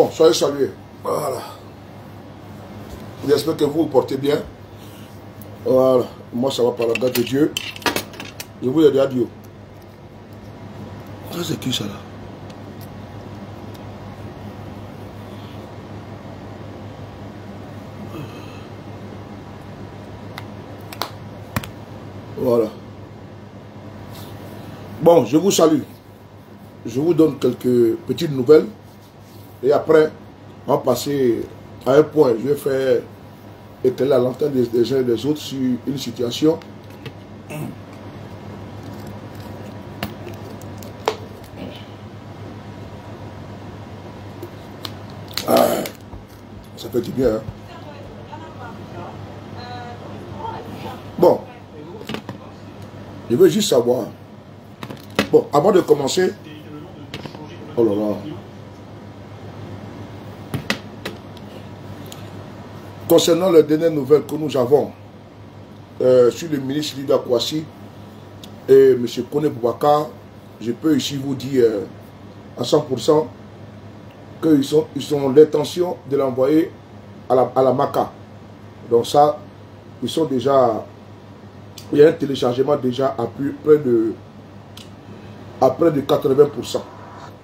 Bon, soyez salués. Voilà. J'espère que vous vous portez bien. Voilà. Moi, ça va par la grâce de Dieu. Je vous ai dit adieu. Ça, c'est qui ça là? Voilà. Bon, je vous salue. Je vous donne quelques petites nouvelles. Et après, on va passer à un point. Je vais faire éclairer la lanterne des uns et des autres sur une situation. Ah, ça fait du bien. Hein? Bon, je veux juste savoir. Bon, avant de commencer, oh là là. Concernant les dernières nouvelles que nous avons sur le ministre Lida Kouassi et M. Kone Boubacar, je peux ici vous dire à 100% qu'ils ont l'intention de l'envoyer à la Maka. Donc ça, ils sont déjà, il y a un téléchargement déjà à près de 80%.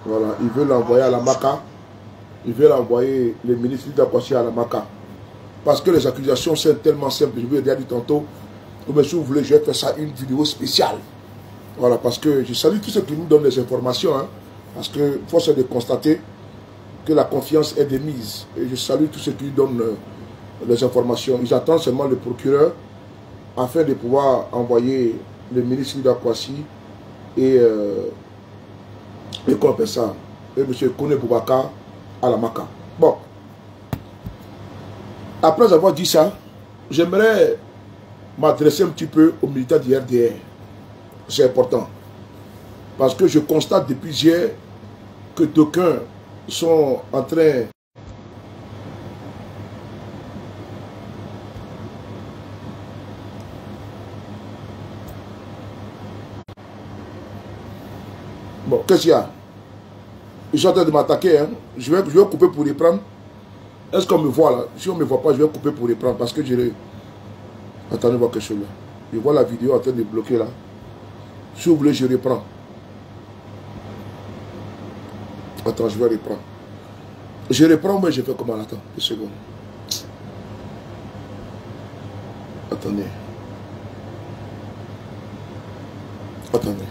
Voilà, ils veulent l'envoyer à la Maka. Ils veulent envoyer le ministre Lida Kouassi à la Maka. Parce que les accusations sont tellement simples. Je vous l'ai déjà dit tantôt. Mais si vous voulez, je vais faire ça une vidéo spéciale. Voilà, parce que je salue tous ceux qui nous donnent les informations. Hein, parce que force est de constater que la confiance est de mise. Et je salue tous ceux qui donnent les informations. Ils attendent seulement le procureur afin de pouvoir envoyer le ministre Lida Kouassi et qu'on appelle ça, et M. Kone Boubacar à la Maka. Bon. Après avoir dit ça, j'aimerais m'adresser un petit peu aux militaires du RDR. C'est important. Parce que je constate depuis hier que d'aucuns sont en train bon, qu'est-ce qu'il y a? Ils sont en train de m'attaquer. Hein? Je vais couper pour les prendre. Est-ce qu'on me voit là? Si on ne me voit pas, je vais couper pour les prendre parce que je les... Attendez voir quelque chose là. Je vois la vidéo en train de bloquer là. Si vous voulez, je reprends. Attends, je vais reprendre. Je reprends, mais je fais comment? Attends, 2 secondes. Attendez. Attendez.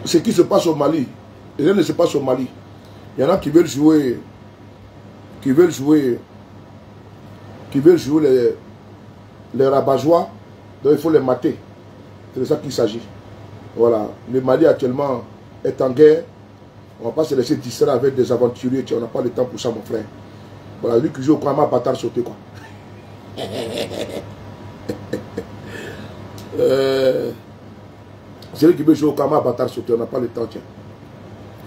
Ce qui se passe au Mali, rien ne se passe au Mali. Il y en a qui veulent jouer les rabat-joie, donc il faut les mater. C'est de ça qu'il s'agit. Voilà. Le Mali actuellement est en guerre. On ne va pas se laisser distraire avec des aventuriers. On n'a pas le temps pour ça, mon frère. Voilà, lui qui joue au Krama bâtard sauté, quoi. C'est lui qui veut jouer au Krama bâtard sauté. On n'a pas le temps, tiens.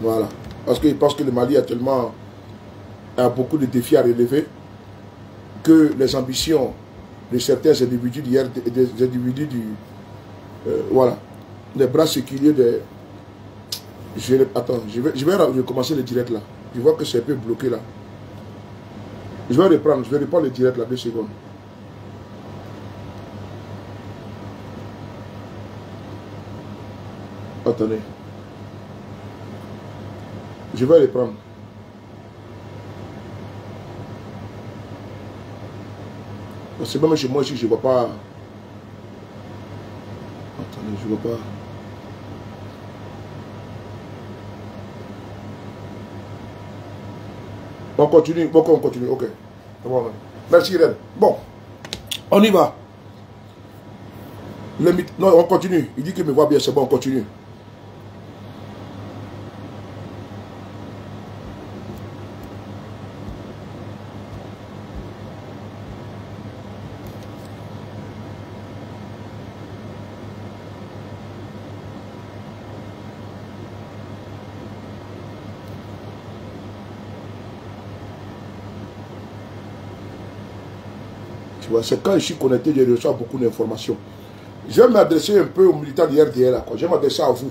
Voilà. Parce qu'il pense que le Mali actuellement a beaucoup de défis à relever. Que les ambitions de certains individus voilà. Les bras séculiers des... Attends, je vais recommencer le direct là. Je vois que c'est un peu bloqué là. Je vais reprendre le direct là, 2 secondes. Attendez. Je vais reprendre. C'est même chez moi ici, je ne vois pas. Attendez, je ne vois pas. On continue, on continue, ok. Merci Irène. Bon, on y va. Non, on continue. Il dit qu'il me voit bien, c'est bon, on continue. Tu vois, c'est quand je suis connecté, je reçois beaucoup d'informations. Je vais m'adresser un peu aux militants du RDR. Je vais m'adresser à vous.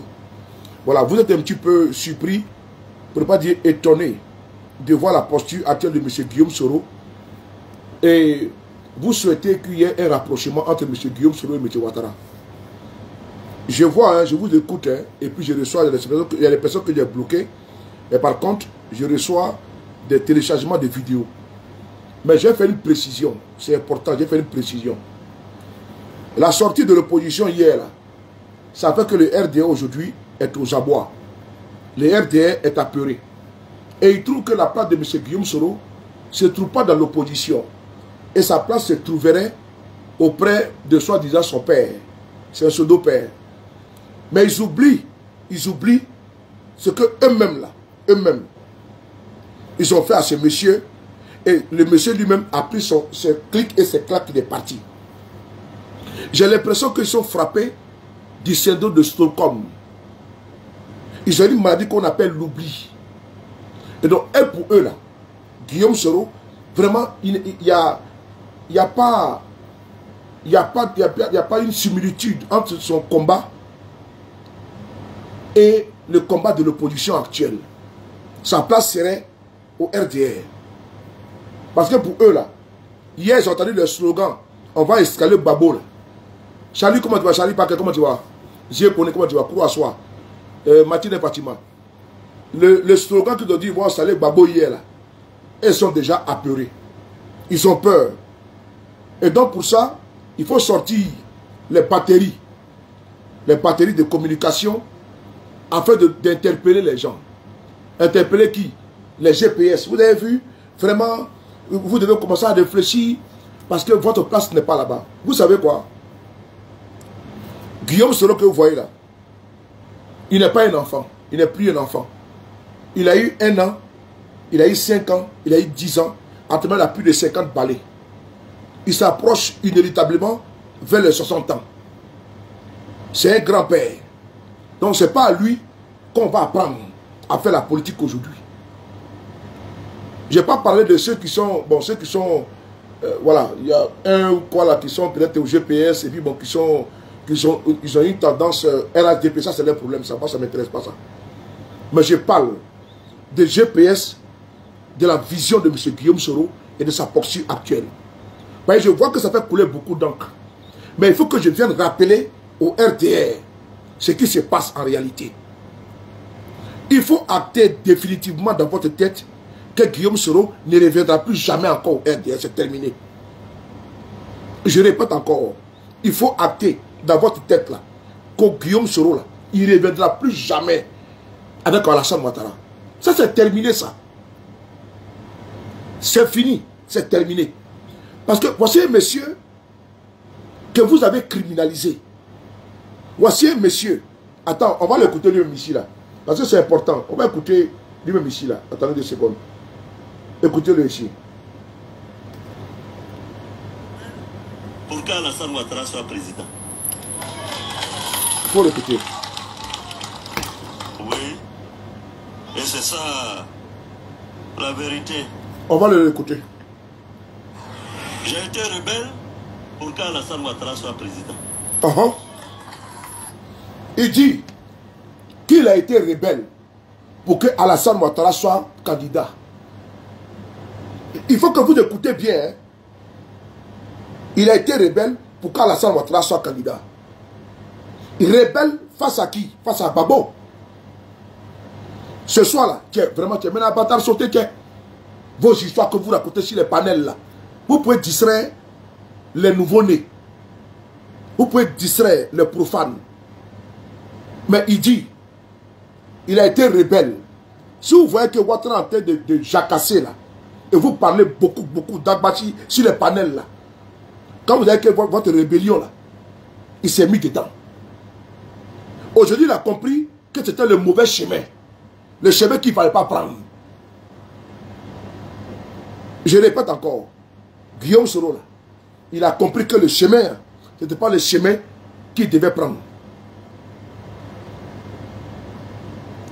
Voilà, vous êtes un petit peu surpris, pour ne pas dire étonné, de voir la posture actuelle de M. Guillaume Soro. Et vous souhaitez qu'il y ait un rapprochement entre M. Guillaume Soro et M. Ouattara. Je vois, hein, je vous écoute, hein, et puis je reçois, il y a des personnes que j'ai bloquées, et par contre, je reçois des téléchargements de vidéos. Mais j'ai fait une précision, c'est important, j'ai fait une précision. La sortie de l'opposition hier, là, ça fait que le RDR aujourd'hui est aux abois. Le RDR est apeuré. Et il trouve que la place de M. Guillaume Soro ne se trouve pas dans l'opposition. Et sa place se trouverait auprès de soi-disant son père. C'est un pseudo-père. Mais ils oublient ce que eux-mêmes là, ils ont fait à ce monsieur. Et le monsieur lui-même a pris ses clics et ses claques, il est parti. J'ai l'impression qu'ils sont frappés du syndrome de Stockholm. Ils ont une maladie qu'on appelle l'oubli. Et donc, pour eux là, Guillaume Soro, vraiment, il n'y a pas une similitude entre son combat et le combat de l'opposition actuelle. Sa place serait au RDR. Parce que pour eux là, hier j'ai entendu le slogan, on va escaler Babo là. Charlie, comment tu vas? Charlie Paquet, comment tu vas? J'ai connu, comment tu vas? Pour asseoir. Mathilde Fatima. Le slogan qu'ils ont dit, ils vont installer Babo hier là. Ils sont déjà apeurés. Ils ont peur. Et donc pour ça, il faut sortir les batteries de communication afin d'interpeller les gens. Interpeller qui? Les GPS. Vous avez vu? Vraiment, vous devez commencer à réfléchir parce que votre place n'est pas là-bas. Vous savez quoi? Guillaume Soro que vous voyez là, il n'est pas un enfant. Il n'est plus un enfant. Il a eu 1 an, il a eu 5 ans, il a eu 10 ans. Actuellement, il a plus de 50 balais. Il s'approche inévitablement vers les 60 ans. C'est un grand-père. Donc, ce n'est pas à lui qu'on va apprendre à faire la politique aujourd'hui. Je n'ai pas parlé de ceux qui sont, bon, voilà, il y a un ou quoi là qui sont peut-être au GPS et puis bon, ils ont une tendance RADP, ça c'est leur problème, ça ne m'intéresse pas ça. Mais je parle de GPS, de la vision de M. Guillaume Soro et de sa posture actuelle. Mais je vois que ça fait couler beaucoup d'encre. Mais il faut que je vienne rappeler au RDR ce qui se passe en réalité. Il faut acter définitivement dans votre tête que Guillaume Soro ne reviendra plus jamais encore au RDR, c'est terminé. Je répète encore, il faut acter dans votre tête là, que Guillaume Soro là, il ne reviendra plus jamais avec Alassane Ouattara. Ça c'est terminé ça. C'est fini, c'est terminé. Parce que voici un monsieur que vous avez criminalisé. Voici un monsieur. Attends, on va l'écouter lui-même ici là. Parce que c'est important. On va écouter lui-même ici là. Attendez 2 secondes. Écoutez-le ici. Pour qu'Alassane Ouattara soit président. Il faut l'écouter. Oui. Et c'est ça la vérité. On va l'écouter. J'ai été rebelle pour qu'Alassane Ouattara soit président. Il dit qu'il a été rebelle pour que Alassane Ouattara soit candidat. Il faut que vous écoutez bien. Hein. Il a été rebelle pour qu'Alassane Ouattara soit candidat. Rebelle face à qui? Face à Babo. Ce soir-là, vraiment, tu es maintenant à bâtard sauté. Vos histoires que vous racontez sur les panels là, vous pouvez distraire les nouveaux-nés. Vous pouvez distraire les profanes. Mais il dit, il a été rebelle. Si vous voyez que Ouattara est en train de jacasser là, et vous parlez beaucoup d'Agbachi sur les panels là, quand vous avez que votre rébellion là, il s'est mis dedans. Aujourd'hui, il a compris que c'était le mauvais chemin. Le chemin qu'il ne fallait pas prendre. Je répète encore, Guillaume Soro là, il a compris que le chemin, ce n'était pas le chemin qu'il devait prendre.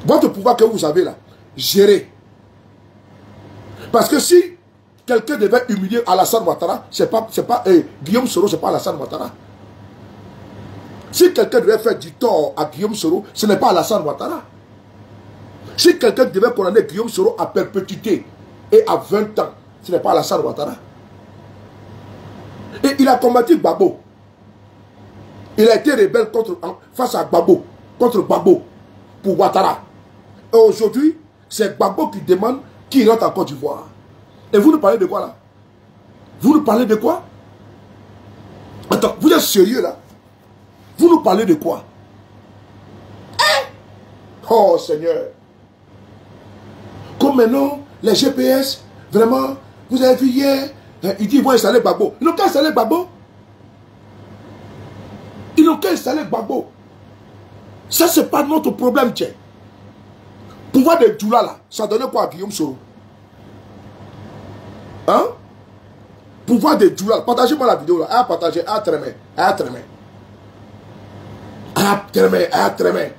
Votre pouvoir que vous avez là, gérez. Parce que si quelqu'un devait humilier Alassane Ouattara, Guillaume Soro, ce n'est pas Alassane Ouattara. Si quelqu'un devait faire du tort à Guillaume Soro, ce n'est pas Alassane Ouattara. Si quelqu'un devait condamner Guillaume Soro à perpétuité et à 20 ans, ce n'est pas Alassane Ouattara. Et il a combattu Gbagbo. Il a été rebelle face à Gbagbo, contre Gbagbo, pour Ouattara. Et aujourd'hui, c'est Gbagbo qui demande qu'il rentre en Côte d'Ivoire. Et vous nous parlez de quoi là? Vous nous parlez de quoi? Attends, vous êtes sérieux là? Vous nous parlez de quoi? Hein? Oh Seigneur. Comme maintenant, les GPS, vraiment, vous avez vu hier, ils disent qu'ils vont installer Gbagbo. Ils n'ont qu'à installer Gbagbo. Ils n'ont qu'à installer Gbagbo. Ça, c'est pas notre problème, tiens. Pouvoir de Djoula là, ça donnait quoi à Guillaume Soro? Hein? Pouvoir de Djoula. Partagez-moi la vidéo là. Ah, partagez. Ah, très bien. Ah, très bien. Ah, très bien. Ah, très bien.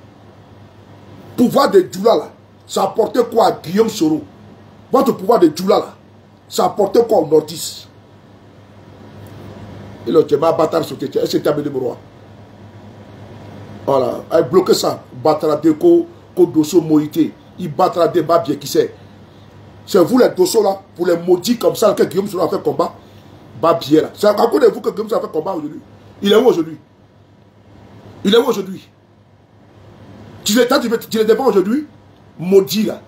Pouvoir de Djoula là, ça apportait quoi à Guillaume Soro? Votre pouvoir de Djoula là, ça apportait quoi au nordiste? Et le Tchéma bâtard sauté. C'est Tabé de Broa. Voilà. Il a bloqué ça. Battra Deko, Kodoso Moïté. Il battra des bas bien qui sait. C'est vous les dossiers là, pour les maudits comme ça, que Guillaume Soro a fait combat. Babier là. C'est à cause de vous que Guillaume Soro a fait combat aujourd'hui. Il est où aujourd'hui? Il est où aujourd'hui? Tu les défends aujourd'hui? Maudit là.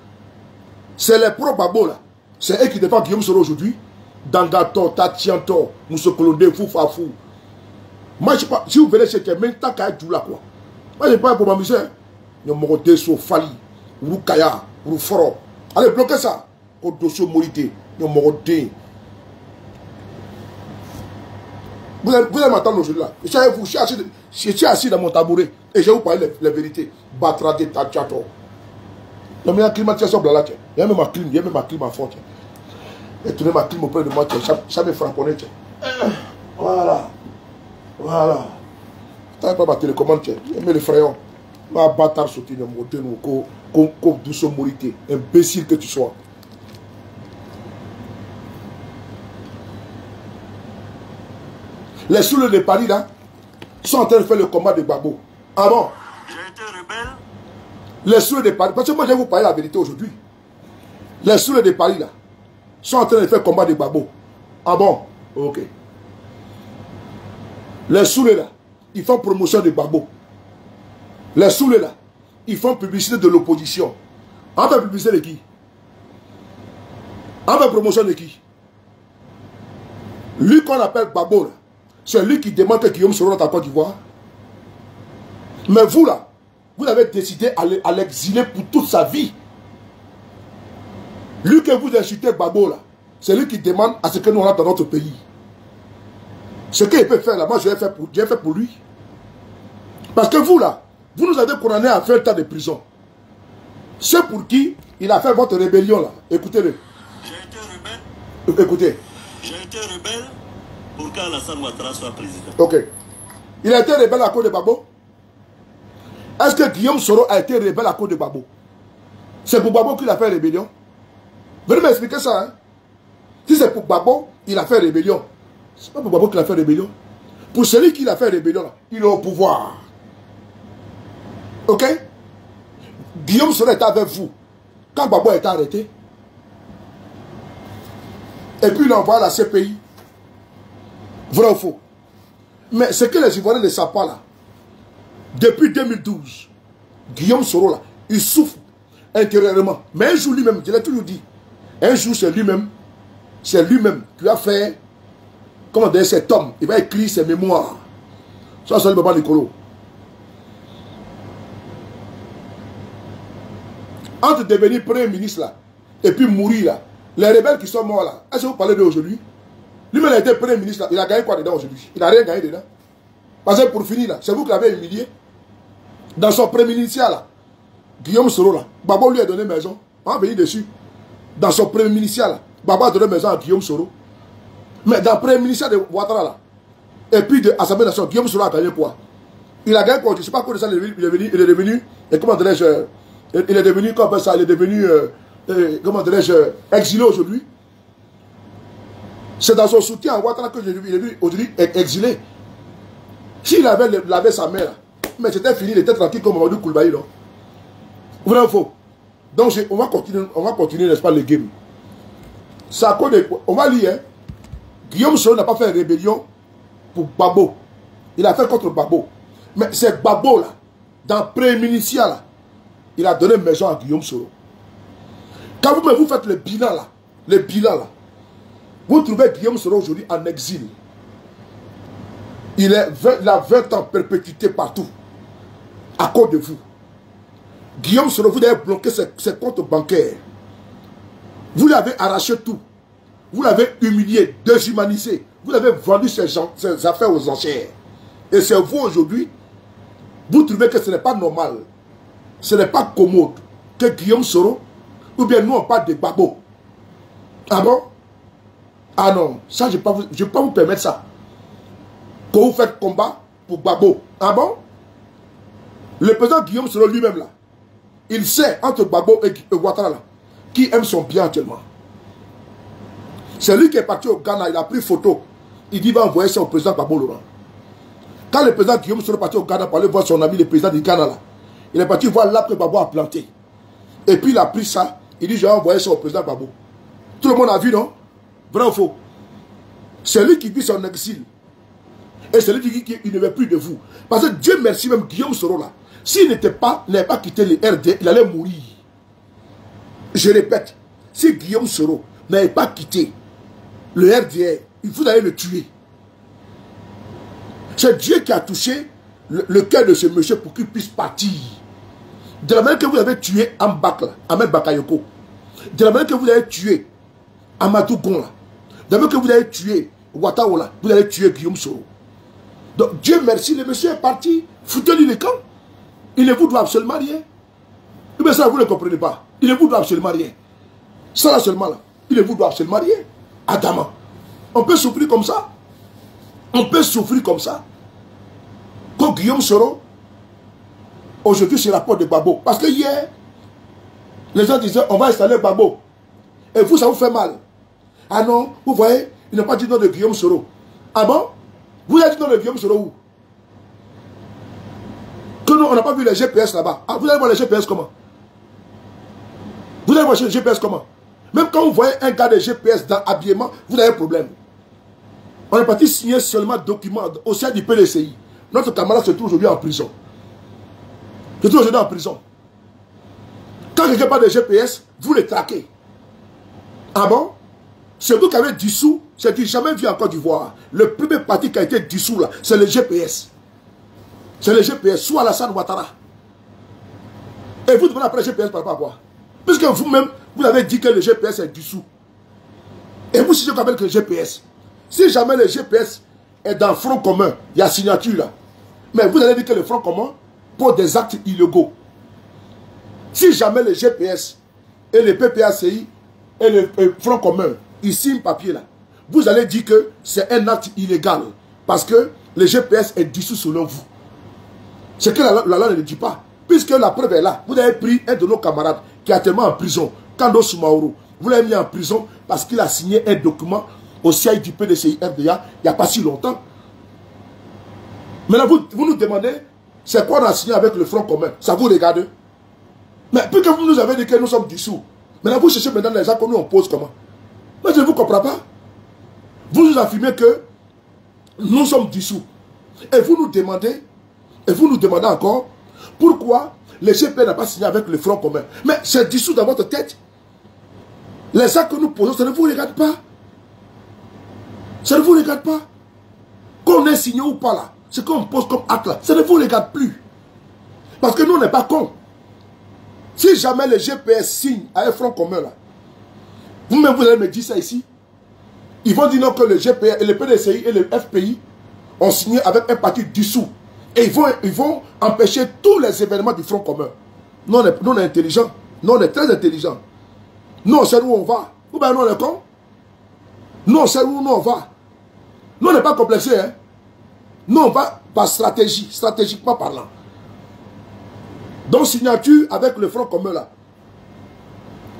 C'est les pro-babo là. C'est eux qui défendent Guillaume Soro aujourd'hui. Dangato, Tatianto, Mousso Kolonde, Foufafou. Moi je sais pas, si vous venez chez quelqu'un, tant qu'à être là quoi. Moi je ne pas pour m'amuser. Nous avons des sauts Fali, Roukaya, Rouforo. Allez, bloquez ça. Au dossier Morité, nous avons des. Vous allez m'entendre aujourd'hui là. Je suis assis dans mon tabouret et je vais vous parler les vérités. Batra de Tatiato. Il y a une climatisation là. Il y a même ma clim à fond. Et tourner ma clim auprès de moi. Ça me frapponne. Voilà. Voilà. Tu n'as pas ma télécommande. Il y a les frayons. Ma bâtard sauté de mon ténou. Comme douce morité. Imbécile que tu sois. Les souleux de Paris là sont en train de faire le combat de Gbagbo. Ah bon? J'ai été rebelle. Les souleux de Paris, parce que moi je vais vous parler la vérité aujourd'hui. Les souleux de Paris là sont en train de faire le combat de Gbagbo. Ah bon? Ok. Les souleux là, ils font promotion de Gbagbo. Les souleux là, ils font publicité de l'opposition. On fait publicité de qui? On fait promotion de qui? Lui qu'on appelle Gbagbo là. C'est lui qui demande que Guillaume Soro rentre en Côte d'Ivoire. Mais vous là, vous avez décidé à l'exiler pour toute sa vie. Lui que vous insultez Gbagbo là, c'est lui qui demande à ce que nous rentrons dans notre pays. Ce qu'il peut faire là, moi je vais faire pour lui. Parce que vous là, vous nous avez condamné à 20 ans de prison. C'est pour qui il a fait votre rébellion là. Écoutez-le. J'ai été rebelle. Écoutez. J'ai été rebelle. Pour qu'Alassane Ouattara soit président. Ok. Il a été rebelle à cause de Gbagbo? Est-ce que Guillaume Soro a été rebelle à cause de Gbagbo? C'est pour Gbagbo qu'il a fait rébellion? Venez m'expliquer ça. Hein? Si c'est pour Gbagbo, il a fait rébellion. C'est pas pour Gbagbo qu'il a fait rébellion. Pour celui qui a fait rébellion, là, il est au pouvoir. Ok? Guillaume Soro était avec vous quand Gbagbo a été arrêté. Et puis il a envoyé la CPI. Vrai ou faux? Mais ce que les Ivoiriens ne savent pas là, depuis 2012, Guillaume Soro là, il souffre intérieurement. Mais un jour lui-même, je l'ai toujours dit, un jour c'est lui-même qui a fait, comment dire, cet homme, il va écrire ses mémoires. Ça c'est le Baba Nicolo. Entre devenir premier ministre là, et puis mourir là, les rebelles qui sont morts là, est-ce que vous parlez d'aujourd'hui? Lui-même a été premier ministre, là. Il a gagné quoi dedans aujourd'hui? Il n'a rien gagné dedans. Parce que pour finir, là, c'est vous qui l'avez humilié. Dans son premier ministère, là, Guillaume Soro, là, Gbagbo lui a donné maison. On va venir dessus. Dans son premier ministère, là, Gbagbo a donné maison à Guillaume Soro. Mais dans le premier ministère de Ouattara, là, et puis de l'Assemblée nationale, Guillaume Soro a gagné quoi? Il a gagné quoi? Je ne sais pas quoi de ça, il est devenu, et comment dirais-je, il est devenu, comment ça, il est devenu, comment dirais-je, exilé aujourd'hui. C'est dans son soutien à Ouattara que je l'ai vu aujourd'hui exilé. S'il avait lavé sa mère, mais c'était fini, il était tranquille comme Mamadou Koulibaly. Vrai ou faux? Donc on va continuer, n'est-ce pas, le game. Ça, on va lire, hein? Guillaume Soro n'a pas fait rébellion pour Gbagbo. Il a fait contre Gbagbo. Mais c'est Gbagbo là, dans Prémunitia là, il a donné maison à Guillaume Soro. Quand vous faites le bilan là, vous trouvez Guillaume Soro aujourd'hui en exil. Il a 20 ans perpétuité partout, à cause de vous. Guillaume Soro, vous avez bloqué ses comptes bancaires. Vous l'avez arraché tout. Vous l'avez humilié, déshumanisé. Vous avez vendu ses affaires aux enchères. Et c'est vous aujourd'hui, vous trouvez que ce n'est pas normal, ce n'est pas commode que Guillaume Soro, ou bien nous on parle de Gbagbo. Ah bon? Ah non, ça je ne vais pas vous permettre ça. Que vous faites combat pour Gbagbo. Ah bon? Le président Guillaume Soro lui-même là, il sait entre Gbagbo et Ouattara là, qui aime son bien actuellement. C'est lui qui est parti au Ghana, il a pris photo. Il dit qu'il va envoyer ça au président Gbagbo Laurent. Quand le président Guillaume Soro est parti au Ghana pour aller voir son ami, le président du Ghana là, il est parti voir l'arbre que Gbagbo a planté. Et puis il a pris ça, il dit je vais envoyer ça au président Gbagbo. Tout le monde a vu, non? Vrai ou faux? C'est lui qui vit son exil. Et c'est lui qui dit qu'il ne veut plus de vous. Parce que Dieu merci, même Guillaume Soro là, s'il n'avait pas quitté le RD, il allait mourir. Je répète, si Guillaume Soro n'avait pas quitté le RDR, il faut aller le tuer. C'est Dieu qui a touché le cœur de ce monsieur pour qu'il puisse partir. De la manière que vous avez tué Ambak, Ahmed Bakayoko, de la manière que vous avez tué Amadou Gon, de la manière que vous avez tué Ouattara, vous avez tué Guillaume Soro. Donc Dieu merci, le monsieur est parti, foutez-lui le camp. Il ne vous doit absolument rien. Mais ça, vous ne comprenez pas. Il ne vous doit absolument rien. Ça là seulement là, il ne vous doit absolument rien. Adama, on peut souffrir comme ça. On peut souffrir comme ça. Comme Guillaume Soro, aujourd'hui c'est la porte de Gbagbo. Parce que hier, les gens disaient on va installer Gbagbo. Et vous, ça vous fait mal. Ah non, vous voyez, ils n'ont pas dit non de Guillaume Soro. Ah bon? Vous avez dit non de Guillaume Soro où? Que nous, on n'a pas vu les GPS là-bas. Ah, vous allez voir les GPS comment? Vous allez voir les GPS comment? Même quand vous voyez un gars de GPS dans l'habillement, vous avez un problème. On est parti signer seulement documents au sein du PDCI. Notre camarade se trouve aujourd'hui en prison. Se trouve aujourd'hui en prison. Quand quelqu'un parle de GPS, vous les traquez. Ah bon? C'est vous qui avez dissous, c'est jamais vu en Côte d'Ivoire. Le premier parti qui a été dissous là, c'est le GPS. C'est le GPS, soit Alassane Ouattara. Et vous demandez après le GPS par rapport à quoi? Puisque vous-même, vous avez dit que le GPS est dissous. Et vous, si je rappelle que le GPS, si jamais le GPS est dans le front commun, il y a signature là. Mais vous allez dire que le front commun pour des actes illégaux. Si jamais le GPS et le PPACI et le front commun, ils signent papier là, vous allez dire que c'est un acte illégal. Parce que le GPS est dissous selon vous. C'est que la loi ne le dit pas. Puisque la preuve est là. Vous avez pris un de nos camarades qui est actuellement en prison, Kando Soumaoro. Vous l'avez mis en prison parce qu'il a signé un document au siège du PDCI RDA il n'y a pas si longtemps. Maintenant, vous nous demandez, c'est quoi on a signé avec le Front commun? Ça vous regarde? Mais puisque vous nous avez dit que nous sommes dissous, maintenant vous cherchez maintenant les gens qu'on nous pose comment? Mais je ne vous comprends pas. Vous nous affirmez que nous sommes dissous. Et vous nous demandez encore pourquoi le GP n'a pas signé avec le Front commun. Mais c'est dissous dans votre tête. Les actes que nous posons, ça ne vous regarde pas. Ça ne vous regarde pas. Qu'on ait signé ou pas là, ce qu'on pose comme acte là, ça ne vous regarde plus. Parce que nous, on n'est pas cons. Si jamais le GPS signe à un Front commun là, vous-même vous allez me dire ça ici. Ils vont dire non que le GPS, le PDCI et le FPI ont signé avec un parti dissous. Et ils vont empêcher tous les événements du Front commun. Nous, on est intelligents. Nous, on est très intelligents. Nous, on sait où on va. Ou bien nous, on est cons. Nous, on sait où nous, on va. Nous, on n'est pas complexés. Hein? Nous, on va par stratégie, stratégiquement parlant. Donc, signature avec le Front commun, là,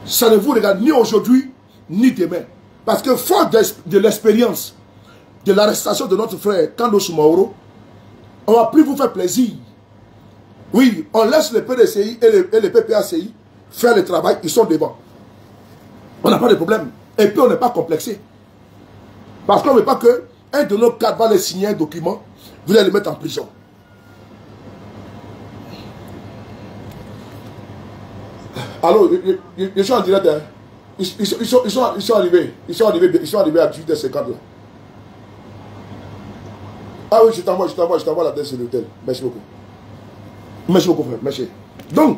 ça ne vous regarde ni aujourd'hui, ni demain. Parce que fort de l'expérience de l'arrestation de notre frère Kando Soumaoro, on ne va plus vous faire plaisir. Oui, on laisse les PDCI et les PPACI faire le travail, ils sont devant. On n'a pas de problème. Et puis on n'est pas complexé. Parce qu'on ne veut pas qu'un de nos cadres va les signer un document, vous allez le mettre en prison. Alors, je suis en direct. Hein. Ils sont arrivés à 18h50 là. Ah oui, je t'envoie l'adresse de l'hôtel. Merci beaucoup. Merci beaucoup, frère. Merci. Donc,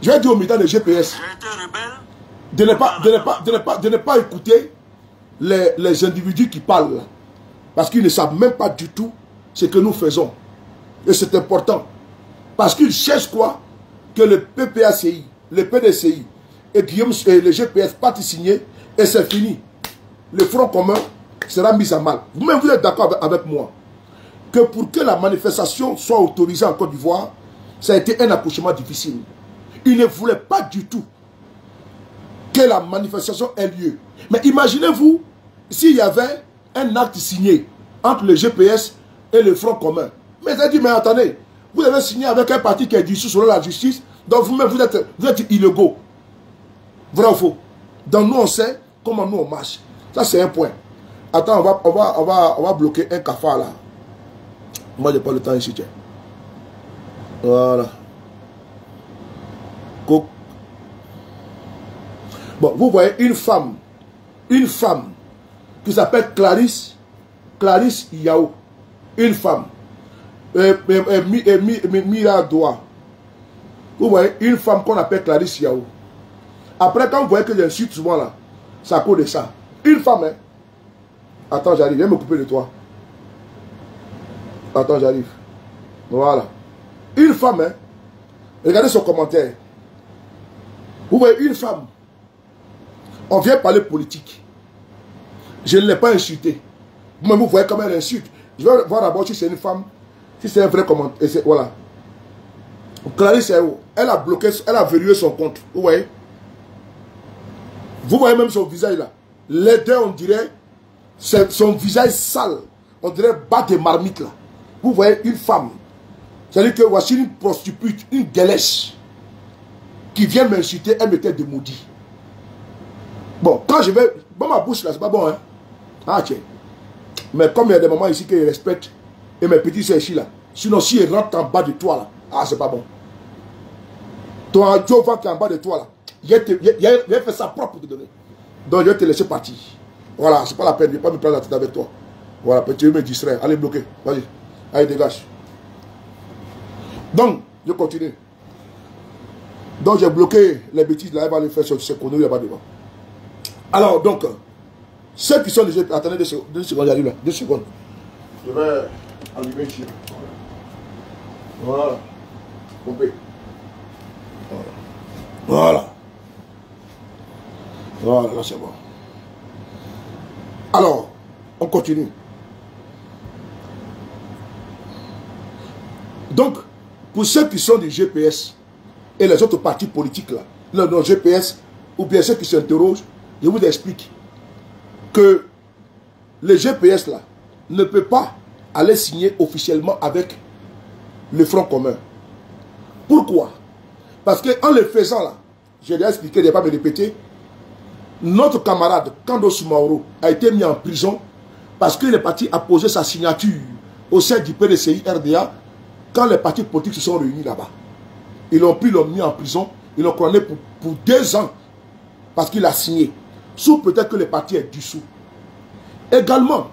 je vais dire au militant de GPS de ne pas écouter les individus qui parlent là. Parce qu'ils ne savent même pas du tout ce que nous faisons. Et c'est important. Parce qu'ils cherchent quoi? Que le PPACI, le PDCI et Guillaume et le GPS partent signer et c'est fini. Le front commun sera mis à mal. Vous-même, vous êtes d'accord avec moi que pour que la manifestation soit autorisée en Côte d'Ivoire, ça a été un accouchement difficile. Ils ne voulaient pas du tout que la manifestation ait lieu. Mais imaginez-vous s'il y avait un acte signé entre le GPS et le Front commun. Mais j'ai dit, mais attendez, vous avez signé avec un parti qui est dissous selon la justice, donc vous-même vous êtes illégaux. Vrai ou faux? Donc nous on sait comment nous on marche. Ça c'est un point. Attends, on va bloquer un cafard là. Moi j'ai pas le temps ici, tiens. Voilà. Bon, vous voyez une femme qui s'appelle Clarisse Yao, une femme, Mira Doa. Vous voyez une femme qu'on appelle Clarisse Yao. Après, quand vous voyez que j'insulte souvent là, c'est à cause de ça. Une femme, hein. Attends, j'arrive, viens me couper de toi. Attends, j'arrive. Voilà. Une femme, hein. Regardez son commentaire. Vous voyez une femme. On vient parler politique. Je ne l'ai pas insulté. Vous-même, vous voyez comment elle insulte. Je vais voir d'abord si c'est une femme, si c'est un vrai commentaire. Voilà. Clarisse, elle a bloqué, elle a verrouillé son compte. Vous voyez? Vous voyez même son visage là. Les deux, on dirait, son visage sale. On dirait bas de marmite là. Vous voyez une femme. C'est-à-dire que voici une prostituée, une délèche qui vient m'insulter, elle me traite de maudit. Bon, quand je vais... Bon, ma bouche là, c'est pas bon, hein. Ah, tiens. Mais comme il y a des moments ici qu'ils respectent, et mes petits soeurs ici là, sinon si ils rentrent en bas de toi là, ah, c'est pas bon. Ton adieu va qui est en bas de toi là, il a fait ça propre pour te donner. Donc je vais te laisser partir. Voilà, c'est pas la peine, je ne vais pas me prendre la tête avec toi. Voilà, tu veux me distraire. Allez, bloquer. Vas-y. Allez, dégage. Donc, je continue. Donc j'ai bloqué les bêtises là, elle va les faire sur ce conneries là-bas devant. Alors, donc, ceux qui sont déjà... Attendez 2 secondes, j'arrive là. 2 secondes. Je vais allumer ici. Voilà. Couper. Voilà. Voilà, là c'est bon. Alors, on continue. Donc, pour ceux qui sont du GPS et les autres partis politiques là, le GPS, ou bien ceux qui s'interrogent, je vous explique que le GPS là ne peut pas aller signer officiellement avec le Front commun. Pourquoi? Parce qu'en le faisant là, je l'ai expliqué, je ne vais pas me répéter, notre camarade Kando Soumaoro a été mis en prison parce qu'il est parti à poser sa signature au sein du PDCI RDA quand les partis politiques se sont réunis là-bas. Ils l'ont pris, ils l'ont mis en prison, ils l'ont condamné pour 2 ans parce qu'il a signé. Sous peut-être que le parti est dissous. Également,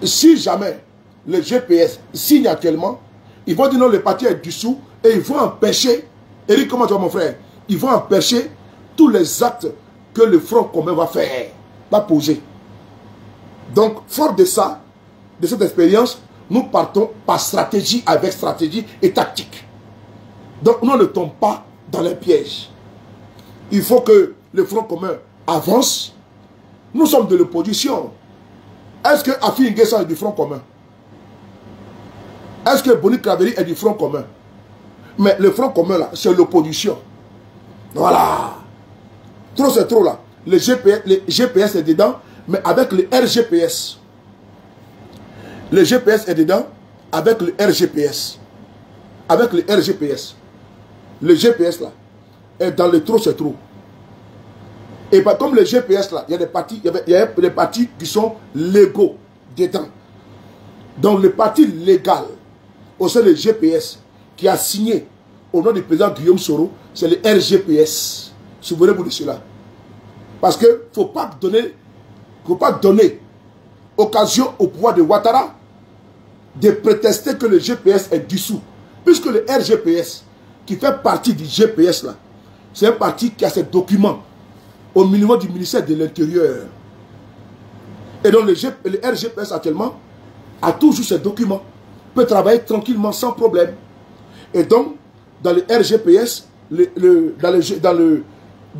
si jamais le GPS signe actuellement, ils vont dire non, le parti est dissous et ils vont empêcher, Eric, comment tu vas mon frère? Ils vont empêcher tous les actes que le Front commun va faire, va poser. Donc, fort de ça, de cette expérience, nous partons par stratégie avec stratégie et tactique. Donc, nous ne tombons pas dans les pièges. Il faut que le Front commun avance. Nous sommes de l'opposition. Est-ce que Afi Nguessan est du Front commun? Est-ce que Boni Kraveri est du Front commun? Mais le Front commun là, c'est l'opposition. Voilà. Trop c'est trop là. le GPS est dedans, mais avec le RGPS. Le GPS est dedans avec le RGPS. Avec le RGPS. Le GPS là, est dans le trop, c'est trop. Et pas comme le GPS là, il y a des parties, il y a des parties qui sont légaux dedans. Donc le parti légal au sein du GPS qui a signé au nom du président Guillaume Soro, c'est le RGPS. Souvenez-vous de cela. Parce qu'il ne faut pas donner occasion au pouvoir de Ouattara de prétester que le GPS est dissous. Puisque le RGPS, qui fait partie du GPS là, c'est un parti qui a ses documents au minimum du ministère de l'Intérieur. Et donc le RGPS actuellement a toujours ses documents, peut travailler tranquillement sans problème. Et donc, dans le RGPS, dans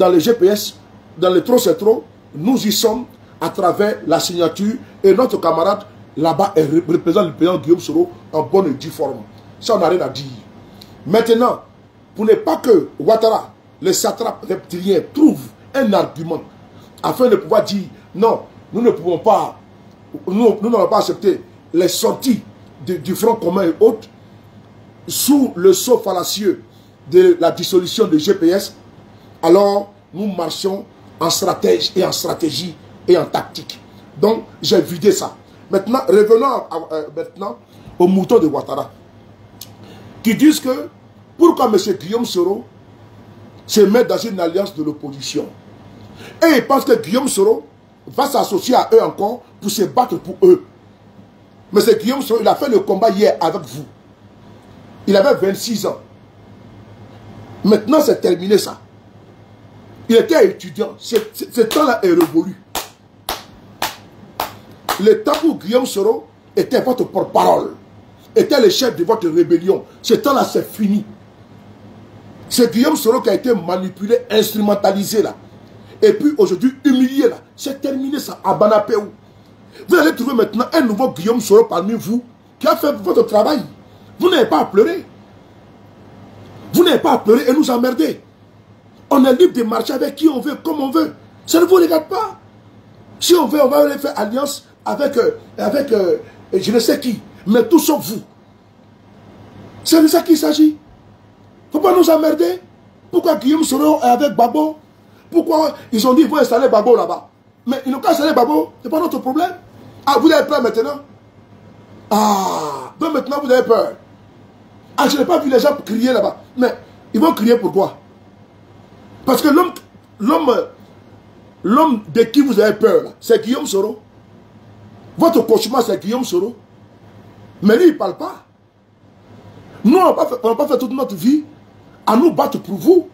le GPS, dans le trop c'est trop, nous y sommes à travers la signature et notre camarade là-bas représente le président Guillaume Soro en bonne et due forme. Ça, on n'a rien à dire. Maintenant, pour ne pas que Ouattara, le satrape reptilien, trouve un argument afin de pouvoir dire non, nous ne pouvons pas, nous n'allons pas accepter les sorties du Front commun et autres sous le sceau fallacieux de la dissolution du GPS, alors nous marchons en stratège et en stratégie et en tactique. Donc, j'ai vidé ça. Maintenant, revenons maintenant aux moutons de Ouattara, qui disent que pourquoi M. Guillaume Soro se met dans une alliance de l'opposition. Et ils pensent que Guillaume Soro va s'associer à eux encore pour se battre pour eux. Mais c'est Guillaume Soro, il a fait le combat hier avec vous. Il avait 26 ans. Maintenant, c'est terminé ça. Il était étudiant. Ce temps-là est révolu. Le temps où Guillaume Soro était votre porte-parole, était le chef de votre rébellion, ce temps-là, c'est fini. C'est Guillaume Soro qui a été manipulé, instrumentalisé là. Et puis aujourd'hui, humilié là. C'est terminé ça, à Banapéou. Vous allez trouver maintenant un nouveau Guillaume Soro parmi vous qui a fait votre travail. Vous n'avez pas à pleurer. Vous n'avez pas à pleurer et nous emmerder. On est libre de marcher avec qui on veut, comme on veut. Ça ne vous regarde pas. Si on veut, on va aller faire alliance avec je ne sais qui. Mais tout sauf vous. C'est de ça qu'il s'agit. Il ne faut pas nous emmerder. Pourquoi Guillaume Soro est avec Babo? Pourquoi ils ont dit qu'ils vont installer Babo là-bas? Mais ils n'ont qu'à installer Babo. Ce n'est pas notre problème. Ah, vous avez peur maintenant? Ah, donc maintenant vous avez peur. Ah, je n'ai pas vu les gens crier là-bas. Mais ils vont crier pourquoi? Parce que l'homme de qui vous avez peur, c'est Guillaume Soro. Votre cauchemar, c'est Guillaume Soro. Mais lui, il ne parle pas. Nous, on n'a pas fait toute notre vie à nous battre pour vous.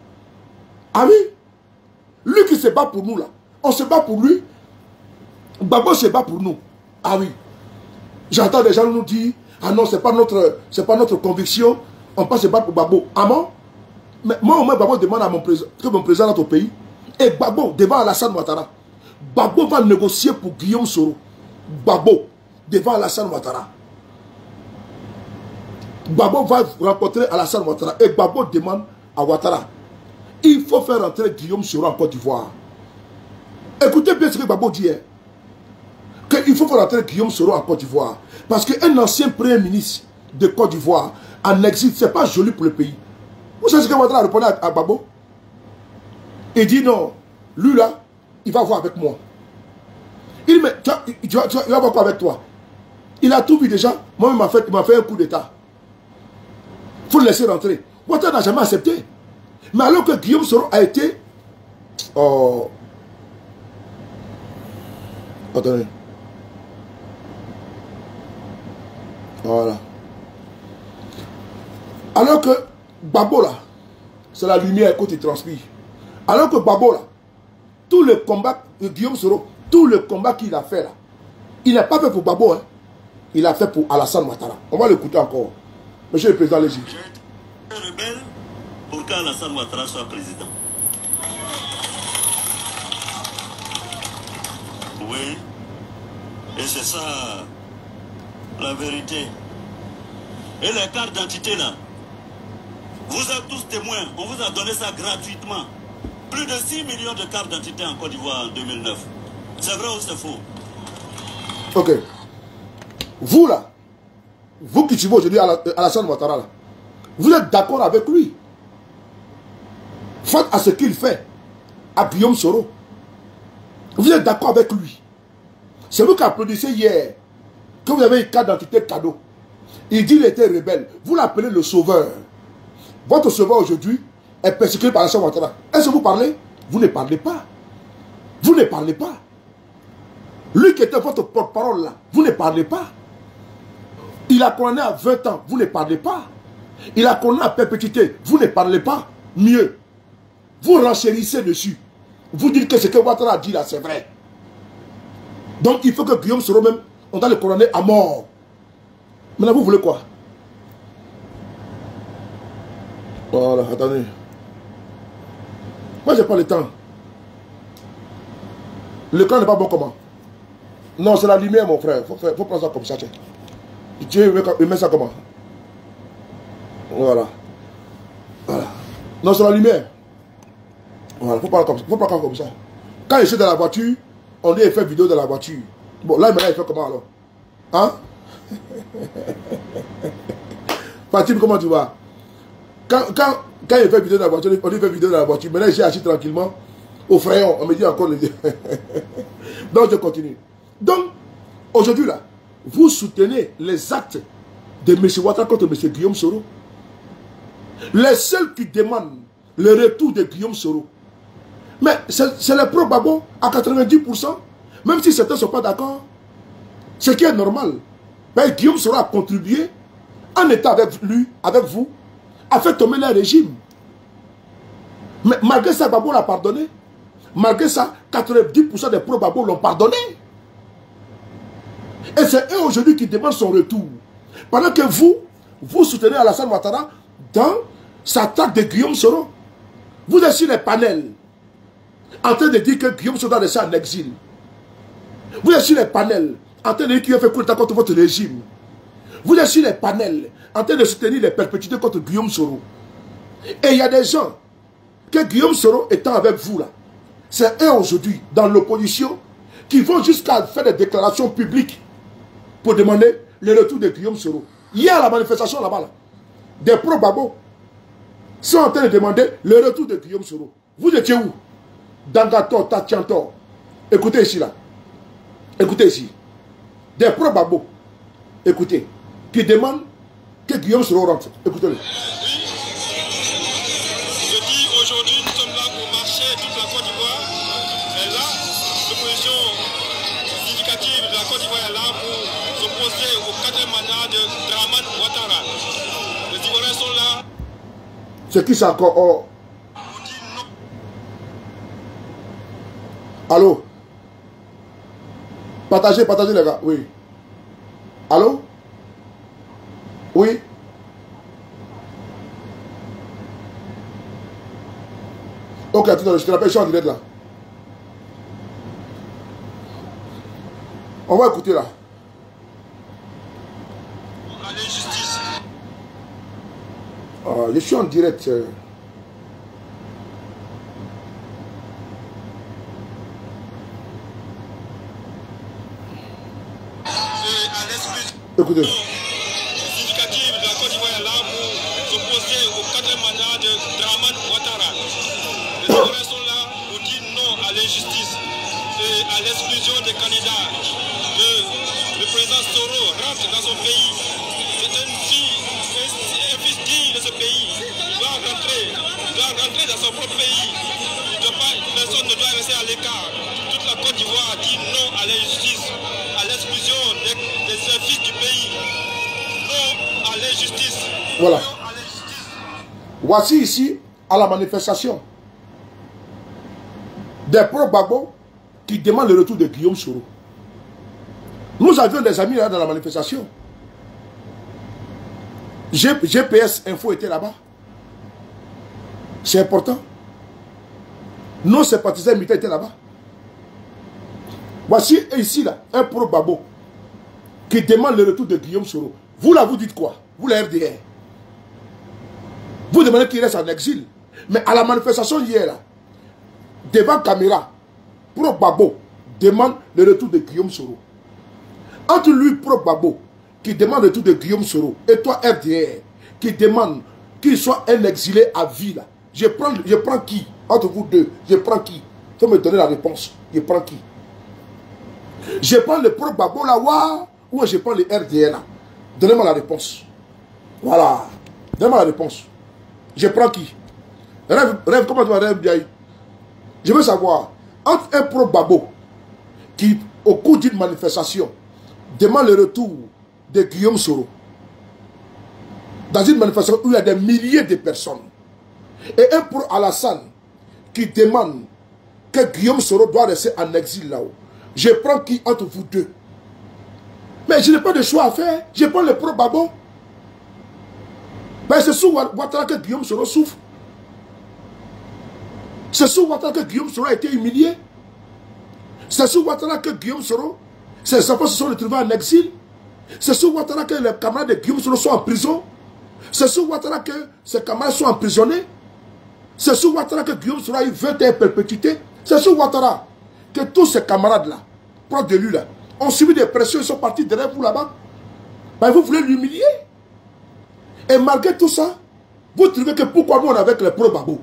Ah oui? Lui qui se bat pour nous, là. On se bat pour lui. Babo se bat pour nous. Ah oui. J'entends des gens nous dire, ah non, c'est pas notre conviction. On peut se battre pour Babo. Ah bon? Mais moi, au moins, Babo demande à mon président, que mon président notre pays. Et Babo, devant Alassane Ouattara. Babo va négocier pour Guillaume Soro. Babo, devant Alassane Ouattara. Babo va rencontrer Alassane Ouattara. Et Babo demande à Ouattara, il faut faire rentrer Guillaume Soro en Côte d'Ivoire. Écoutez bien ce que Babo dit. Qu'il faut faire rentrer Guillaume Soro en Côte d'Ivoire. Parce qu'un ancien premier ministre de Côte d'Ivoire en exil, ce n'est pas joli pour le pays. Vous savez ce que Ouattara répondait à Babo? Il dit non, lui là, il va voir avec moi. Il dit mais il va voir quoi avec toi? Il a tout vu déjà. Moi-même, il m'a fait un coup d'état. Il faut le laisser rentrer. Ouattara n'a jamais accepté. Mais alors que Guillaume Soro a été... Oh... Attendez. Voilà. Alors que Babo là, c'est la lumière quand il transpire. Alors que Babo là, tout le combat de Guillaume Soro, tout le combat qu'il a fait là, il n'a pas fait pour Babo, hein. Il a fait pour Alassane Ouattara. On va l'écouter encore. Monsieur le Président Léger. Je suis rebelle pour qu'Alassane Ouattara soit président. Oui. Et c'est ça la vérité. Et les cartes d'identité là, vous êtes tous témoins. On vous a donné ça gratuitement. Plus de 6 millions de cartes d'identité en Côte d'Ivoire en 2009. C'est vrai ou c'est faux? Ok. Vous là, vous qui suivez aujourd'hui Alassane Ouattara là, vous êtes d'accord avec lui face à ce qu'il fait à Guillaume Soro? Vous êtes d'accord avec lui? C'est vous qui applaudissez hier que vous avez une carte d'identité cadeau. Il dit qu'il était rebelle. Vous l'appelez le sauveur. Votre sauveur aujourd'hui est persécuté par Alassane Ouattara. Est-ce que vous parlez? Vous ne parlez pas. Vous ne parlez pas. Lui qui était votre porte-parole là, vous ne parlez pas. Il a condamné à 20 ans, vous ne parlez pas. Il a condamné à perpétuité, vous ne parlez pas. Mieux, vous renchérissez dessus. Vous dites que ce que Ouattara a dit là, c'est vrai. Donc il faut que Guillaume Soro même, on doit le condamner à mort. Maintenant, vous voulez quoi? Voilà, attendez. Moi, j'ai pas le temps. L'écran n'est pas bon comment? Non, c'est la lumière, mon frère. Faut prendre ça comme ça. Dieu, il met ça comment? Voilà. Voilà. Non, c'est la lumière. Voilà, faut prendre comme ça. Quand il est dans la voiture, on dit qu'il fait vidéo de la voiture. Bon, là, maintenant, il fait comment alors? Hein? Fatim, comment tu vas? Quand il fait vidéo de la voiture, on dit qu'il fait vidéo de la voiture. Maintenant, j'ai assis tranquillement au frayon. On me dit encore les deux. Donc, je continue. Donc, aujourd'hui, là, vous soutenez les actes de M. Ouattara contre M. Guillaume Soro. Les seuls qui demandent le retour de Guillaume Soro. Mais c'est le pro-babo à 90%. Même si certains ne sont pas d'accord. Ce qui est normal. Mais Guillaume Soro a contribué, en étant avec lui, avec vous, à faire tomber le régime. Mais malgré ça, Babo l'a pardonné. Malgré ça, 90% des pro-babo l'ont pardonné. Et c'est eux aujourd'hui qui demandent son retour. Pendant que vous soutenez Alassane Ouattara dans sa attaque de Guillaume Soro. Vous êtes sur les panels en train de dire que Guillaume Soro doit rester en exil. Vous êtes sur les panels en train de dire qu'il a fait coup d'état contre votre régime. Vous êtes sur les panels en train de soutenir les perpétuités contre Guillaume Soro. Et il y a des gens que Guillaume Soro étant avec vous là, c'est eux aujourd'hui dans l'opposition qui vont jusqu'à faire des déclarations publiques pour demander le retour de Guillaume Soro. Hier à la manifestation là-bas, des pro-babo sont en train de demander le retour de Guillaume Soro. Vous étiez où? Dangator, Tatiantor. Écoutez ici là. Écoutez ici. Des pro-babo, écoutez, qui demandent que Guillaume Soro rentre. Écoutez-le. Je dis aujourd'hui, nous sommes là pour marcher toute la Côte d'Ivoire. Et là, l'opposition significative de la Côte d'Ivoire est là pour s'opposer au 4e mandat de Dramane Ouattara. Les Ivoiriens sont là. C'est qui ça encore? Oh. Allô? Partagez les gars. Oui. Allô? Oui. Ok, attends, je te rappelle, je suis en direct là. On va écouter là. Allez, justice. Je suis en direct. Écoutez. Significative de la Côte d'Ivoire est là pour s'opposer au 4e mandat de Dramane Ouattara. Les Ivoiriens sont là pour dire non à l'injustice et à l'exclusion des candidats. Le président Soro rentre dans son pays. C'est un fils digne de ce pays. Il doit rentrer dans son propre pays. Personne ne doit rester à l'écart. Toute la Côte d'Ivoire dit non à l'injustice, à l'exclusion des fils du pays. Non à l'injustice. Voilà. Voici ici, à la manifestation, des pro-babo qui demandent le retour de Guillaume Soro. Nous avions des amis là dans la manifestation. GPS Info était là-bas. C'est important. Nos sympathisants militaires étaient là-bas. Voici ici là, un pro-babo qui demande le retour de Guillaume Soro. Vous là, vous dites quoi? Vous la RDR. Vous demandez qu'il reste en exil. Mais à la manifestation hier là, devant caméra, Pro Gbagbo demande le retour de Guillaume Soro. Entre lui, Pro Gbagbo, qui demande le retour de Guillaume Soro, et toi, RDR, qui demande qu'il soit un exilé à vie, là. Je prends qui? Entre vous deux, je prends qui? Il faut me donner la réponse. Je prends qui? Je prends le Pro Gbagbo là, ou je prends le RDR là? Donnez-moi la réponse. Voilà. Donnez-moi la réponse. Je prends qui? Rêve, comment tu vas rêver, Biaï? Je veux savoir, entre un Pro Gbagbo qui, au cours d'une manifestation, demande le retour de Guillaume Soro, dans une manifestation où il y a des milliers de personnes, et un Pro Alassane qui demande que Guillaume Soro doit rester en exil là-haut, je prends qui entre vous deux? Mais je n'ai pas de choix à faire. Je prends le Pro Gbagbo. Mais c'est sous Ouattara que Guillaume Soro souffre. C'est sous Ouattara que Guillaume Soro a été humilié. C'est sous Ouattara que Guillaume Soro, ses enfants se sont retrouvés en exil. C'est sous Ouattara que les camarades de Guillaume Soro sont en prison. C'est sous Ouattara que ses camarades sont emprisonnés. C'est sous Ouattara que Guillaume Soro a eu 21 perpétuités. C'est sous Ouattara que tous ces camarades-là, proches de lui, là, ont subi des pressions, ils sont partis derrière vous là-bas. Ben, vous voulez l'humilier. Et malgré tout ça, vous trouvez que pourquoi nous on est avec les Pro Gbagbo?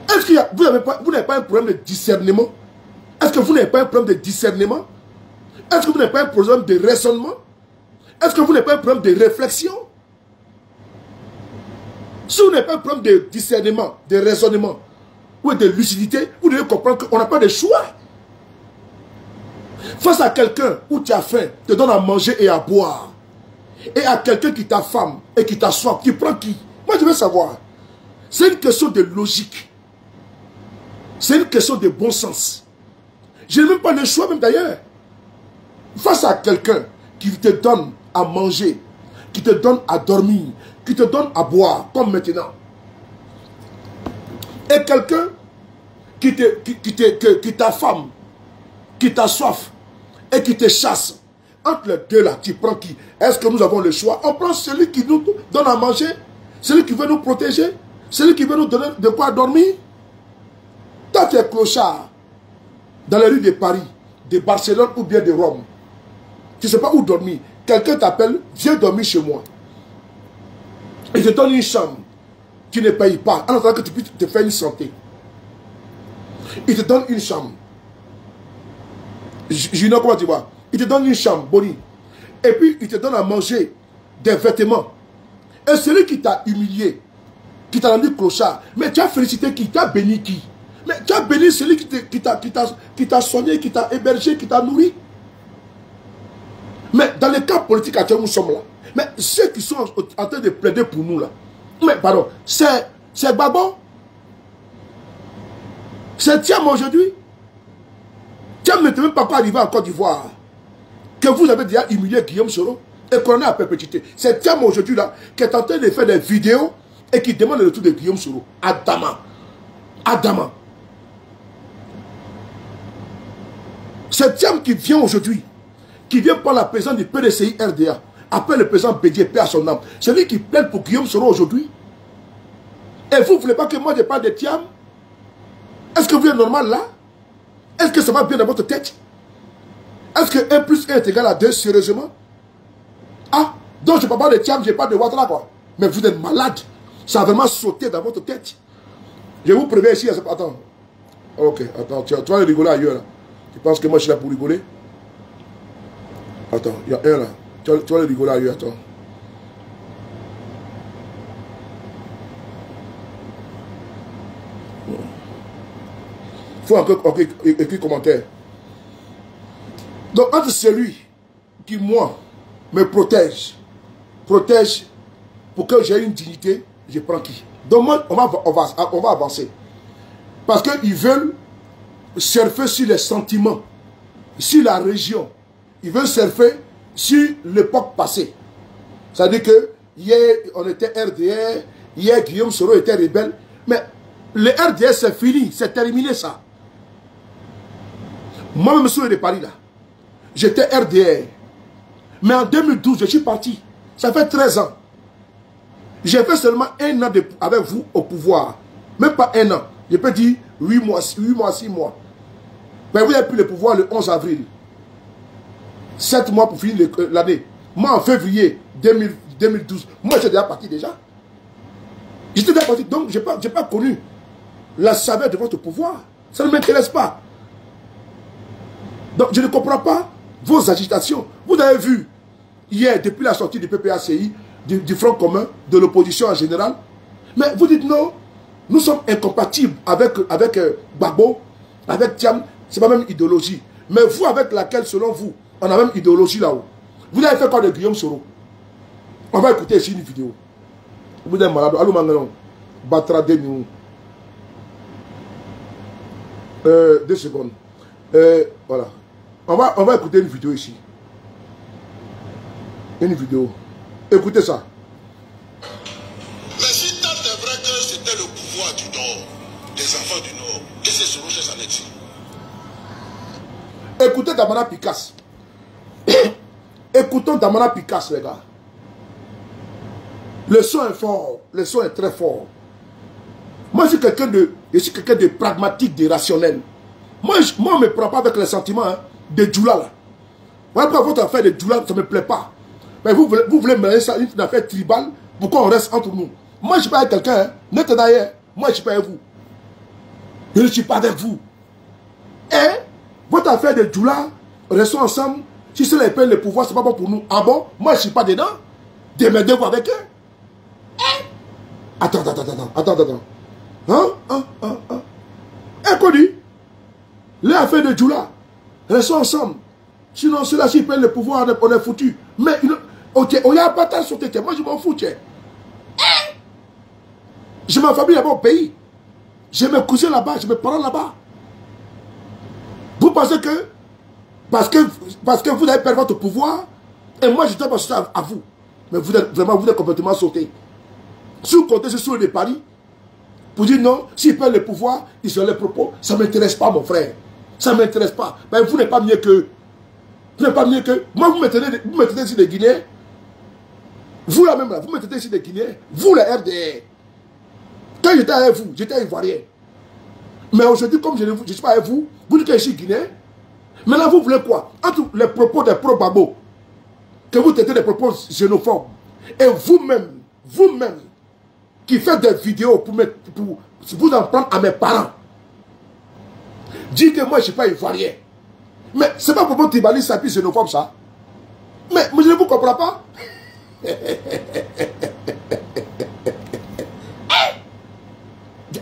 Est-ce que vous n'avez pas un problème de discernement? Est-ce que vous n'avez pas un problème de discernement? Est-ce que vous n'avez pas un problème de raisonnement? Est-ce que vous n'avez pas un problème de réflexion? Si vous n'avez pas un problème de discernement, de raisonnement ou de lucidité, vous devez comprendre qu'on n'a pas de choix. Face à quelqu'un où tu as faim, te donne à manger et à boire, et à quelqu'un qui t'a faim et qui t'a soif, tu prends qui? Moi je veux savoir. C'est une question de logique. C'est une question de bon sens. Je n'ai même pas le choix même d'ailleurs. Face à quelqu'un qui te donne à manger, qui te donne à dormir, qui te donne à boire, comme maintenant, et quelqu'un qui t'a faim, qui t'a soif, et qui te chasse, entre les deux là, tu prends qui? Est-ce que nous avons le choix? On prend celui qui nous donne à manger, celui qui veut nous protéger, celui qui veut nous donner de quoi dormir. Toi tu es clochard dans les rues de Paris, de Barcelone ou bien de Rome. Tu ne sais pas où dormir. Quelqu'un t'appelle, viens dormir chez moi. Il te donne une chambre. Tu ne payes pas, en attendant que tu puisses te faire une santé. Il te donne une chambre. Junior, comment tu vois? Il te donne une chambre, Boni. Et puis, il te donne à manger des vêtements. Et celui qui t'a humilié, qui t'a rendu clochard, mais tu as félicité qui? Tu as béni qui? Mais tu as béni celui qui t'a soigné, qui t'a hébergé, qui t'a nourri. Mais dans le cas politique actuel, nous sommes là. Mais ceux qui sont en train de plaider pour nous là, mais pardon, c'est Gbagbo. C'est Thiam aujourd'hui. Thiam ne peut même pas arriver en Côte d'Ivoire. Que vous avez déjà humilié Guillaume Soro et qu'on est à perpétuité. C'est Thiam aujourd'hui là qui est en train de faire des vidéos et qui demande le retour de Guillaume Soro. Adama. Adama. C'est Thiam qui vient aujourd'hui, qui vient par la présidence du PDCI RDA, après le président Bédié, paix à son âme. C'est lui qui plaide pour Guillaume Soro aujourd'hui. Et vous ne voulez pas que moi je parle de Thiam? Est-ce que vous êtes normal là? Est-ce que ça va bien dans votre tête? Est-ce que 1 plus 1 est égal à 2, sérieusement? Ah, donc je ne parle pas de Thiam, je parle de Ouattara quoi. Mais vous êtes malade. Ça a vraiment sauté dans votre tête. Je vous préviens ici. Attends. Ok, attends, tu vas aller rigoler ailleurs là. Tu penses que moi je suis là pour rigoler? Attends, il y a un là. Tu vas aller rigoler ailleurs, attends. Il faut encore écrire commentaire. Donc, entre celui qui, moi, me protège pour que j'ai une dignité, je prends qui? Donc, moi, on va avancer. Parce qu'ils veulent surfer sur les sentiments, sur la région. Ils veulent surfer sur l'époque passée. C'est-à-dire que hier, on était RDR, hier, Guillaume Soro était rebelle. Mais le RDR, c'est fini, c'est terminé ça. Moi-même, je suis de Paris là. J'étais RDR. Mais en 2012, je suis parti. Ça fait 13 ans. J'ai fait seulement 1 an avec vous au pouvoir. Même pas 1 an. Je peux dire 8 mois, 6 mois. Mais vous avez pris le pouvoir le 11 avril. 7 mois pour finir l'année. Moi, en février 2012, moi, j'étais déjà parti déjà. J'étais déjà parti. Donc, je n'ai pas connu la saveur de votre pouvoir. Ça ne m'intéresse pas. Donc, je ne comprends pas vos agitations. Vous avez vu, hier, depuis la sortie du PPACI, du Front commun, de l'opposition en général, mais vous dites non, nous sommes incompatibles avec Gbagbo, avec Thiam, c'est pas même idéologie. Mais vous, avec laquelle, selon vous, on a même idéologie là-haut. Vous avez fait quoi de Guillaume Soro? On va écouter ici une vidéo. Vous êtes malade. Allô, Mangalon. Batra Demi. 2 secondes. Voilà. On va écouter une vidéo ici. Une vidéo. Écoutez ça. Mais si tant est vrai que c'était le pouvoir du Nord, des enfants du Nord, et c'est sur Rocher Salexi. Écoutez Damana Picasse. Écoutons Damana Picasse, les gars. Le son est fort. Le son est très fort. Moi, je suis quelqu'un de pragmatique, de rationnel. Moi, on ne me prend pas avec les sentiments de Djoula là. Moi, après votre affaire de Djoula, ça ne me plaît pas. Mais vous voulez mêler ça une affaire tribale pour qu'on reste entre nous. Moi, je ne suis pas avec quelqu'un, net d'ailleurs. Moi, je ne suis pas avec vous. Je ne suis pas avec vous. Et votre affaire de Djoula, restons ensemble. Si cela peine le pouvoir, ce n'est pas bon pour nous. Ah bon? Moi, je ne suis pas dedans. Démerdez-vous avec eux. Attends. Écoute, les affaires de Djoula, restons ensemble. Sinon, ceux-là, s'ils prennent le pouvoir, on est foutu. Mais, ok, on y a un bataille sur tes terres. Moi, je m'en fous, tiens. J'ai ma famille là-bas au pays. J'ai mes cousins là-bas, j'ai mes parents là-bas. Vous pensez que parce que vous avez perdu votre pouvoir, et moi, je dois passer à vous. Mais vous êtes complètement sauté. Si vous comptez sur les paris, pour dire non, s'ils perdent le pouvoir, ils ont les propos, ça ne m'intéresse pas, mon frère. Ça ne m'intéresse pas. Mais vous n'êtes pas mieux que. Vous n'êtes pas mieux que. Moi, vous mettez ici des Guinéens. Vous là même, là, vous mettez ici des Guinéens. Vous, la RDR. Quand j'étais avec vous, j'étais ivoirien. Mais aujourd'hui, comme je ne suis pas avec vous, vous dites que je suis Guinéen. Maintenant, vous voulez quoi? Entre les propos des pro-Gbagbo, que vous traitez des propos xénophobes, et vous-même, qui faites des vidéos pour vous en prendre à mes parents, dites que moi, je ne suis pas ivoirien. Mais ce n'est pas pour votre tribaliste, ça, puis xénophobe, ça. Mais je ne vous comprends pas.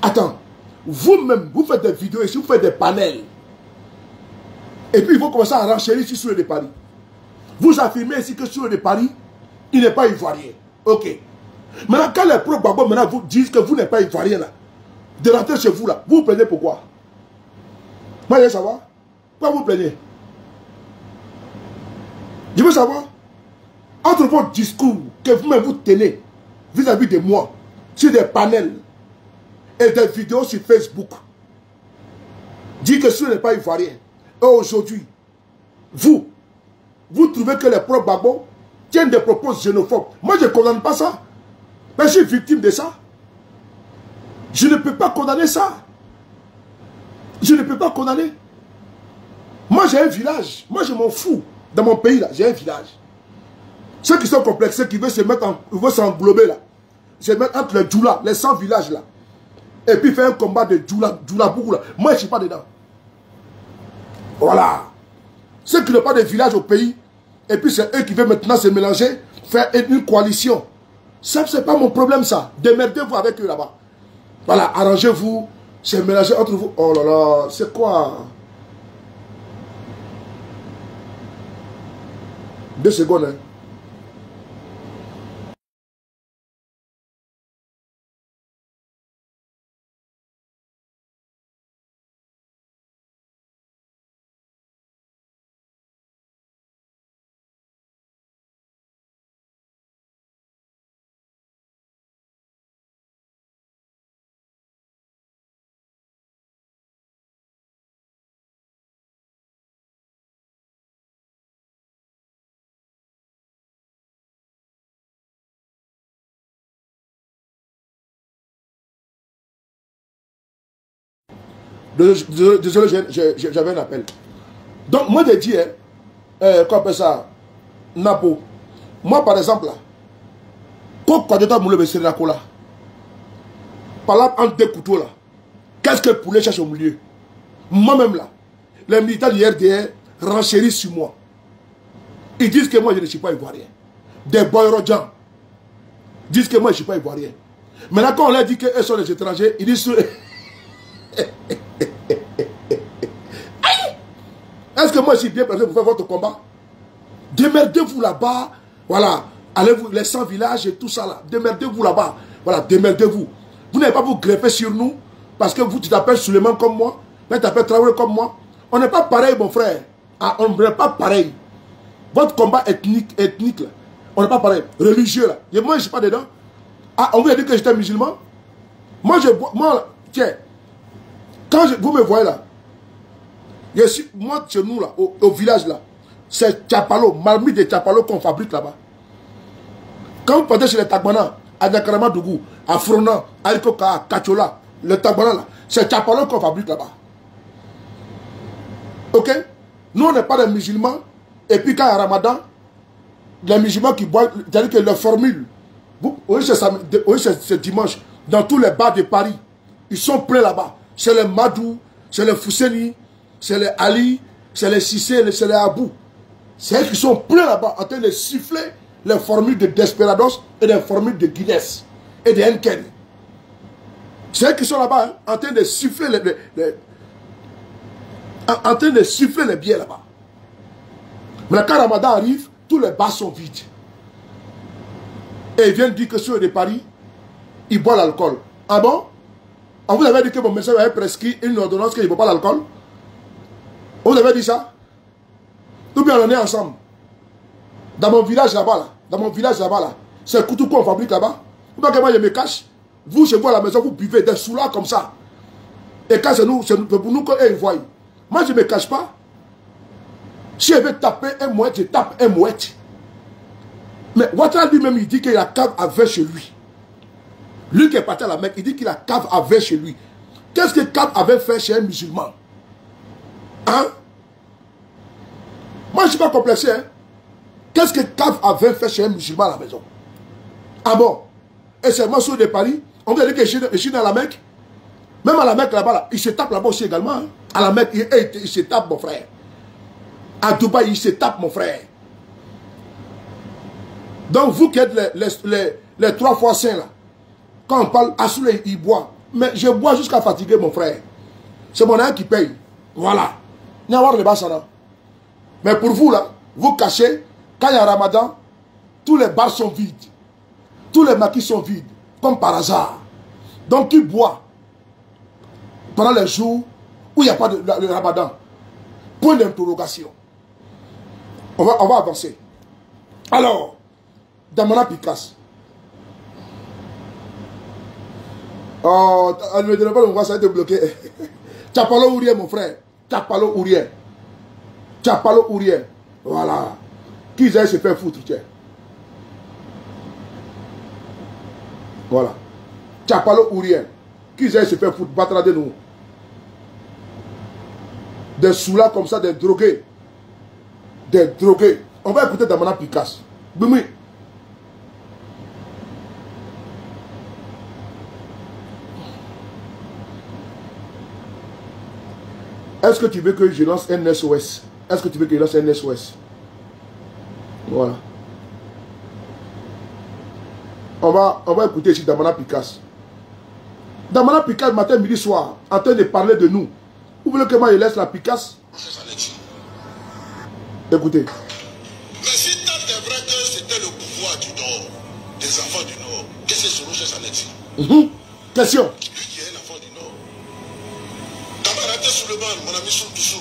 Attends, vous-même, vous faites des vidéos ici, vous faites des panels. Et puis, il faut commencer à renchérir ici sur le de Paris. Vous affirmez ici que sur le de Paris, il n'est pas ivoirien. Ok. Maintenant, quand les pro-Gbagbo maintenant vous disent que vous n'êtes pas ivoirien là, de rentrer chez vous là, vous vous plaignez pourquoi? Moi, je veux savoir. Pourquoi vous plaignez? Je veux savoir. Entre votre discours que vous-même vous tenez vis-à-vis de moi, sur des panels et des vidéos sur Facebook, dit que ce n'est pas ivoirien. Et aujourd'hui, vous trouvez que les pro-Gbagbo tiennent des propos xénophobes. Moi, je ne condamne pas ça. Mais je suis victime de ça. Je ne peux pas condamner ça. Je ne peux pas condamner. Moi, j'ai un village. Moi, je m'en fous. Dans mon pays, là, j'ai un village. Ceux qui sont complexés, qui veulent se mettre ils veulent s'englober, là. Se mettre entre les Djoula, les 100 villages, là. Et puis faire un combat de Djoula-Bougou, là. Moi, je ne suis pas dedans. Voilà. Ceux qui n'ont pas de village au pays, et puis c'est eux qui veulent maintenant se mélanger, faire une coalition. Ça, c'est pas mon problème, ça. Démerdez-vous avec eux là-bas. Voilà, arrangez-vous, se mélanger entre vous. Oh là là, c'est quoi? 2 secondes, hein. Désolé, j'avais un appel. Donc, moi, je dis, qu'on appelle ça, Napo. Moi, par exemple, là, quand tu as moulé le là, par là, entre deux couteaux, là, qu'est-ce que le poulet cherche au milieu? Moi-même, là, les militants du RDR renchérissent sur moi. Ils disent que moi, je ne suis pas ivoirien. Des boyrodjans disent que moi, je ne suis pas ivoirien. Maintenant, quand on leur dit qu'eux sont des étrangers, ils disent... Est-ce que moi, je suis bien placé pour faire votre combat? Démerdez-vous là-bas. Voilà. Allez-vous, les 100 villages et tout ça là. Démerdez-vous là-bas. Voilà, démerdez-vous. Vous n'allez pas vous greffer sur nous parce que vous, tu t'appelles Suleiman comme moi. Là, tu t'appelles Traoré comme moi. On n'est pas pareil, mon frère. Ah, on n'est pas pareil. Votre combat ethnique là. On n'est pas pareil. Religieux là. Et moi, je ne suis pas dedans. Ah, on vous a dit que j'étais musulman. Moi, tiens. Quand vous me voyez là. Moi, chez nous là, au village là. C'est Tchapalo, marmite de Tchapalo qu'on fabrique là-bas. Quand vous partez chez les Tagbana, à Dakarama Dougou, à Fronan, à Ikoka, à Kachola, le Tagbana là, c'est Tchapalo qu'on fabrique là-bas. Ok? Nous, on n'est pas des musulmans. Et puis quand il y a Ramadan, les musulmans qui boivent, c'est-à-dire que leur formule, oui, c'est dimanche, dans tous les bars de Paris, ils sont prêts là-bas. C'est les Madou, c'est les Fousseni, c'est les Ali, c'est les Sissé, c'est les Abou. C'est eux qui sont prêts là-bas en train de siffler les formules de Desperados et les formules de Guinness et de Henken. C'est eux qui sont là-bas hein, en train de siffler en train de siffler les bières là-bas. Mais quand Ramadan arrive, tous les bars sont vides. Et ils viennent dire que ceux de Paris, ils boivent l'alcool. Ah bon? On vous avait dit que mon médecin avait prescrit une ordonnance qu'il ne boit pas l'alcool? On vous avait dit ça? Ou bien on est ensemble. Dans mon village là-bas, c'est Koutoukou qu'on fabrique là-bas. Ou bien que moi je me cache. Vous, chez vous à la maison, vous buvez des sous-là comme ça. Et quand c'est pour nous qu'ils voient. Moi, je ne me cache pas. Si je veux taper un mouette, je tape un mouette. Mais Ouattara lui-même, il dit qu'il a cave à vin chez lui. Lui qui est parti à la Mecque, il dit qu'il a cave à vin chez lui. Qu'est-ce que cave à vin fait chez un musulman? Hein? Moi, je ne suis pas complexé. Hein? Qu'est-ce que cave à vin fait chez un musulman à la maison? Ah bon? Et c'est moi sur de Paris. On veut dire que je suis dans la Mecque. Même à la Mecque là-bas, là, il se tape là-bas aussi également. Hein? À la Mecque, il se tape, mon frère. À Dubaï, il se tape, mon frère. Donc, vous qui êtes les 3 fois saints, là, quand on parle, Assoulé, il boit. Mais je bois jusqu'à fatiguer, mon frère. C'est mon âme qui paye. Voilà. Il y a le basana. Mais pour vous, là, vous cachez, quand il y a Ramadan, tous les bars sont vides. Tous les maquis sont vides, comme par hasard. Donc, qui boit pendant les jours où il n'y a pas de Ramadan? Point d'interrogation. On va avancer. Alors, Damana Picasse. Oh, ne me donnez pas le mot, ça a été bloqué. Tchapalo Ourien, mon frère. Tchapalo Ourien. Tchapalo Ourien. Voilà. Qui aille se faire foutre, tiens. Voilà. Tchapalo Ourien. Qui aille se faire foutre, battra de nous. Des sous-là comme ça, des drogués. Des drogués. On va écouter Damana Picasse. Bumi. Est-ce que tu veux que je lance un SOS? Est-ce que tu veux que je lance un SOS? Voilà. On va écouter ici Damana Picasse. Damana Picasse, matin, midi, soir, en train de parler de nous. Vous voulez que moi je laisse la Picasse? Écoutez. Mais si tant est vrai que c'était le pouvoir du Nord, des enfants du Nord, qu'est-ce que c'est son cherche à l'exil? Question. Lui qui est un enfant du Nord. Tabarate Suleiman, mon ami Soutoussou,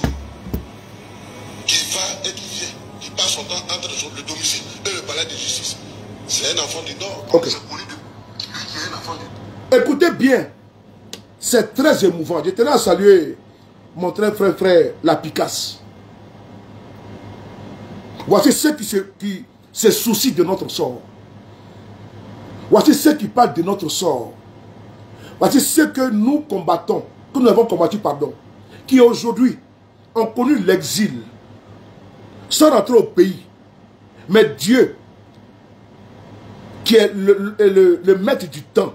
qui va et qui vient, qui passe son temps entre le domicile et le palais de justice. C'est un enfant du Nord. Ok. Lui qui est un enfant du Nord. Écoutez bien. C'est très émouvant. Je tenais à saluer mon très frère, la Picasse. Voici ceux qui se soucient de notre sort. Voici ceux qui parlent de notre sort. Voici ceux que nous combattons que nous avons combattu, pardon, qui aujourd'hui ont connu l'exil, sans rentrer au pays. Mais Dieu, qui est le maître du temps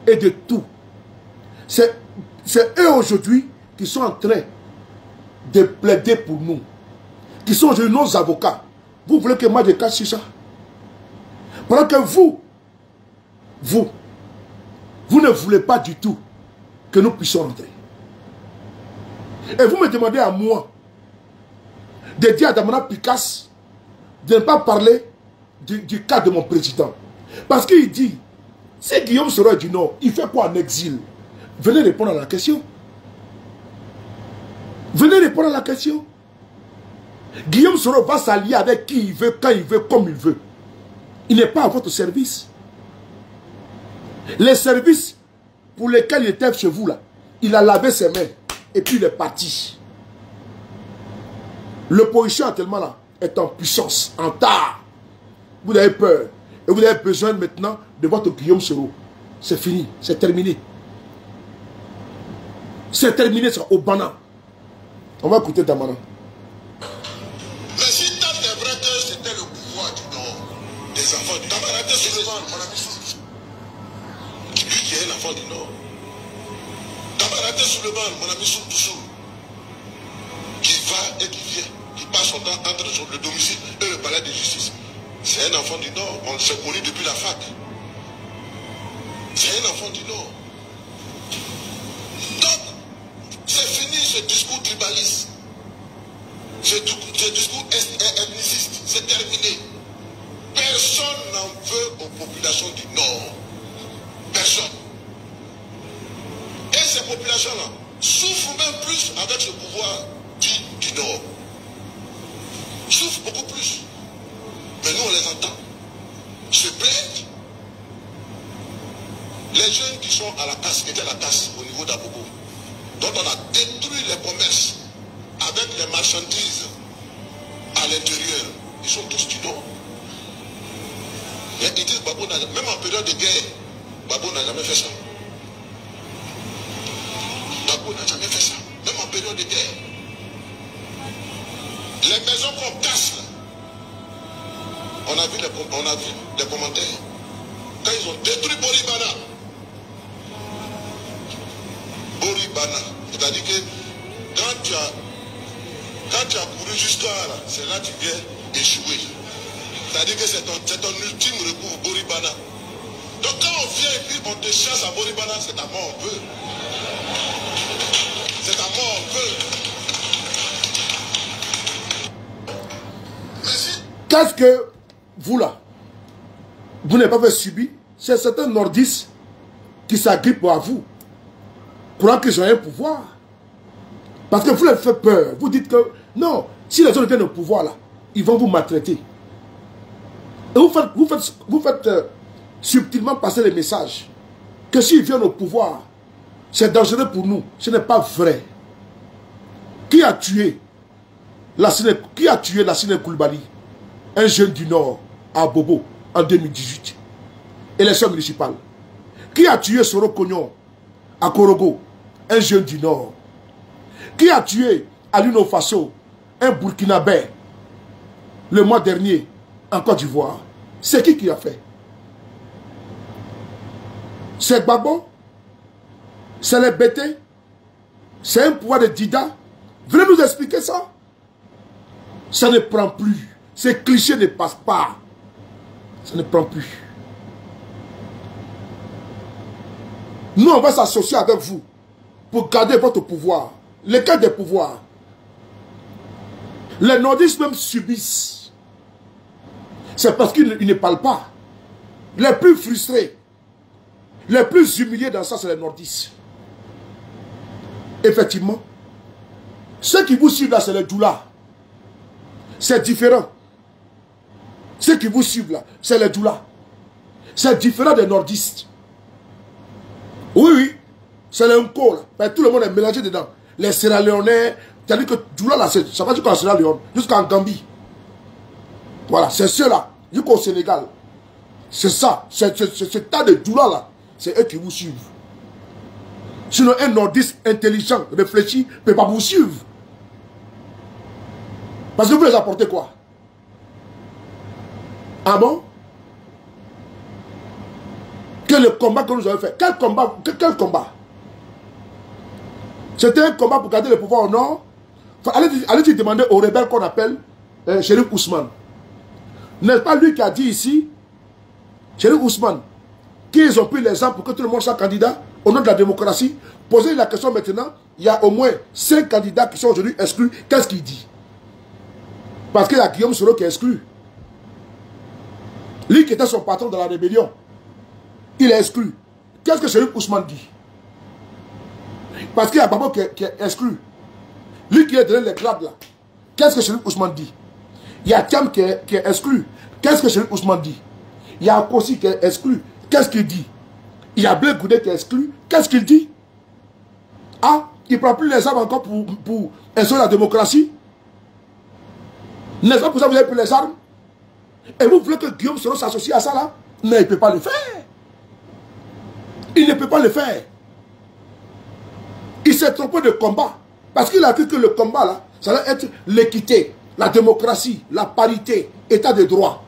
et de tout, c'est eux aujourd'hui qui sont en train de plaider pour nous, qui sont aujourd'hui nos avocats. Vous voulez que moi je cache ça? Pendant que vous ne voulez pas du tout que nous puissions rentrer. Et vous me demandez à moi de dire à Damana Picasse de ne pas parler du cas de mon président. Parce qu'il dit, c'est Guillaume Soro du Nord, il fait quoi en exil? Venez répondre à la question. Venez répondre à la question. Guillaume Soro va s'allier avec qui il veut, quand il veut, comme il veut. Il n'est pas à votre service. Les services pour lesquels il était chez vous, là, il a lavé ses mains et puis il est parti. L'opposition actuellement là est en puissance, en tard. Vous avez peur. Et vous avez besoin maintenant de votre Guillaume Soro. C'est fini, c'est terminé. C'est terminé ça, au Bana. On va écouter Damana. Mais si tant est vrai que c'était le pouvoir du Nord, des enfants du Nord, Damana Suleiman, mon ami Souf, lui qui est l'enfant du Nord. Damana Suleiman, mon ami Souf Toussou, qui va et qui vient, qui passe son temps entre le domicile et le palais de justice. C'est un enfant du Nord, on s'est connu depuis la fac. C'est un enfant du Nord. Donc, c'est fini ce discours tribaliste. Ce discours ethniciste, c'est terminé. Personne n'en veut aux populations du Nord. Personne. Et ces populations-là souffrent même plus avec ce pouvoir du Nord. Souffrent beaucoup plus. Mais nous, on les entend se plaindre. Les jeunes qui sont à la casse, qui étaient à la casse au niveau d'Abobo, dont on a détruit les commerces avec les marchandises à l'intérieur, ils sont tous du Nord. Et ils disent, Babo, même en période de guerre, Babo n'a jamais fait ça. Babo n'a jamais fait ça, même en période de guerre. Les maisons qu'on casse là, on a vu les commentaires. Quand ils ont détruit Boribana, c'est-à-dire que quand tu as couru jusqu'à là, c'est là que tu viens échouer. C'est-à-dire que c'est ton ultime recours, Boribana. Donc quand on vient et puis on te chasse à Boribana, c'est ta mort en peu. C'est ta mort en peu. Qu'est-ce que vous là, vous n'avez pas fait subir? C'est certains nordistes qui s'agrippent à vous, croyant qu'ils ont un pouvoir. Parce que vous leur faites peur. Vous dites que non, si les gens viennent au pouvoir là, ils vont vous maltraiter. Et vous faites subtilement passer les messages que s'ils viennent au pouvoir, c'est dangereux pour nous. Ce n'est pas vrai. Qui a tué Lassine Coulibaly, un jeune du Nord, à Bobo, en 2018, élection municipale? Qui a tué Soro Kognon à Korogo, un jeune du Nord? Qui a tué Alino Faso, un Burkinabé, le mois dernier, en Côte d'Ivoire? C'est qui a fait? C'est Babo? C'est les BT? C'est un pouvoir de Dida? Venez nous expliquer ça. Ça ne prend plus. Ces clichés ne passent pas. Ça ne prend plus. Nous, on va s'associer avec vous pour garder votre pouvoir. Lesquels des pouvoirs? Les nordistes même subissent. C'est parce qu'ils ne parlent pas. Les plus frustrés, les plus humiliés dans ça, c'est les nordistes. Effectivement. Ceux qui vous suivent là, c'est les Doula. C'est différent. Ceux qui vous suivent là, c'est les Doula. C'est différent des nordistes. Oui, oui. C'est les Nko là. Mais tout le monde est mélangé dedans. Les Sierra Léonais. C'est-à-dire que Doula là, ça va jusqu'en Sierra Léone, jusqu'en Gambie. Voilà, c'est ceux-là. Jusqu'au Sénégal. C'est ça. C'est ce tas de Doula là. C'est eux qui vous suivent. Sinon, un nordiste intelligent, réfléchi, ne peut pas vous suivre. Parce que vous les apportez quoi? Ah bon? Quel est le combat que nous avons fait? Quel combat? Quel combat? C'était un combat pour garder le pouvoir au nord. Enfin, allez-y demander aux rebelles qu'on appelle Chérif Ousmane. N'est-ce pas lui qui a dit ici, Chérif Ousmane, qu'ils ont pris les armes pour que tout le monde soit candidat au nom de la démocratie? Posez la question maintenant, il y a au moins 5 candidats qui sont aujourd'hui exclus. Qu'est-ce qu'il dit? Parce qu'il y a Guillaume Soro qui est exclu. Lui qui était son patron dans la rébellion, il est exclu. Qu'est-ce que Chérif Ousmane dit? Parce qu'il y a Babo qui est exclu. Lui qui est donné les grades là. Qu'est-ce que Chérif Ousmane dit? Il y a Thiam qui est exclu. Qu'est-ce que Chérif Ousmane dit? Il y a Akossi qui est exclu. Qu'est-ce qu'il dit? Il y a Blé Goudé qui est exclu. Qu'est-ce qu'il dit? Ah, il ne prend plus les armes encore pour instaurer la démocratie? N'est-ce pas pour ça que vous avez pris les armes? Et vous voulez que Guillaume Soro s'associe à ça là? Mais il ne peut pas le faire. Il ne peut pas le faire. Il s'est trompé de combat. Parce qu'il a cru que le combat là, ça va être l'équité, la démocratie, la parité, état de droit.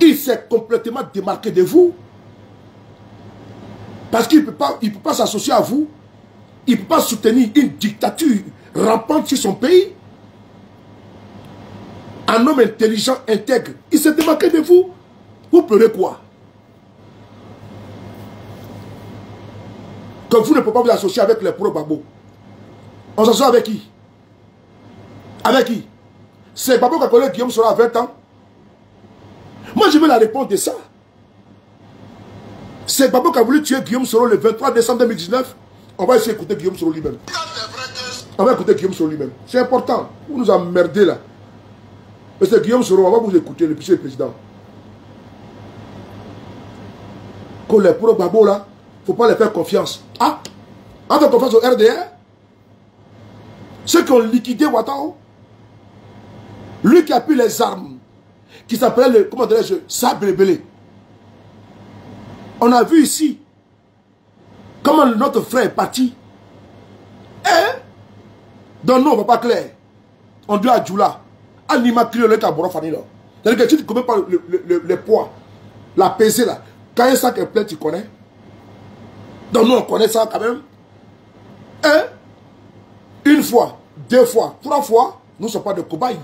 Il s'est complètement démarqué de vous. Parce qu'il ne peut pas s'associer à vous. Il ne peut pas soutenir une dictature rampante sur son pays. Un homme intelligent, intègre. Il s'est démarqué de vous. Vous pleurez quoi? Que vous ne pouvez pas vous associer avec les pro-Babo. On s'associe avec qui? Avec qui? C'est Babo qui a connu Guillaume Soro à 20 ans. Moi, je veux la réponse de ça. C'est Babo qui a voulu tuer Guillaume Soro le 23 décembre 2019. On va essayer d'écouter Guillaume Soro lui-même. On va écouter Guillaume Soro lui-même. C'est important. Vous nous emmerdez là. Mais c'est Guillaume Soro, on va vous écouter, le président. Que les pro-Babo là, il ne faut pas les faire confiance. Ah, on fait confiance au RDR. Ceux qui ont liquidé Ouattara. Lui qui a pris les armes, qui s'appelait le, comment dirais-je, Sabre Rebelle. On a vu ici comment notre frère est parti. Hein? Donc non, on ne va pas clair. On doit à Djoula. Anima Clio, le Caboro Fanny là. C'est-à-dire que si tu ne connais pas le poids, la pesée là, quand un sac est plein, tu connais. Donc nous, on connaît ça quand même. Hein? Une fois, 2 fois, 3 fois, nous ne sommes pas de cobayes.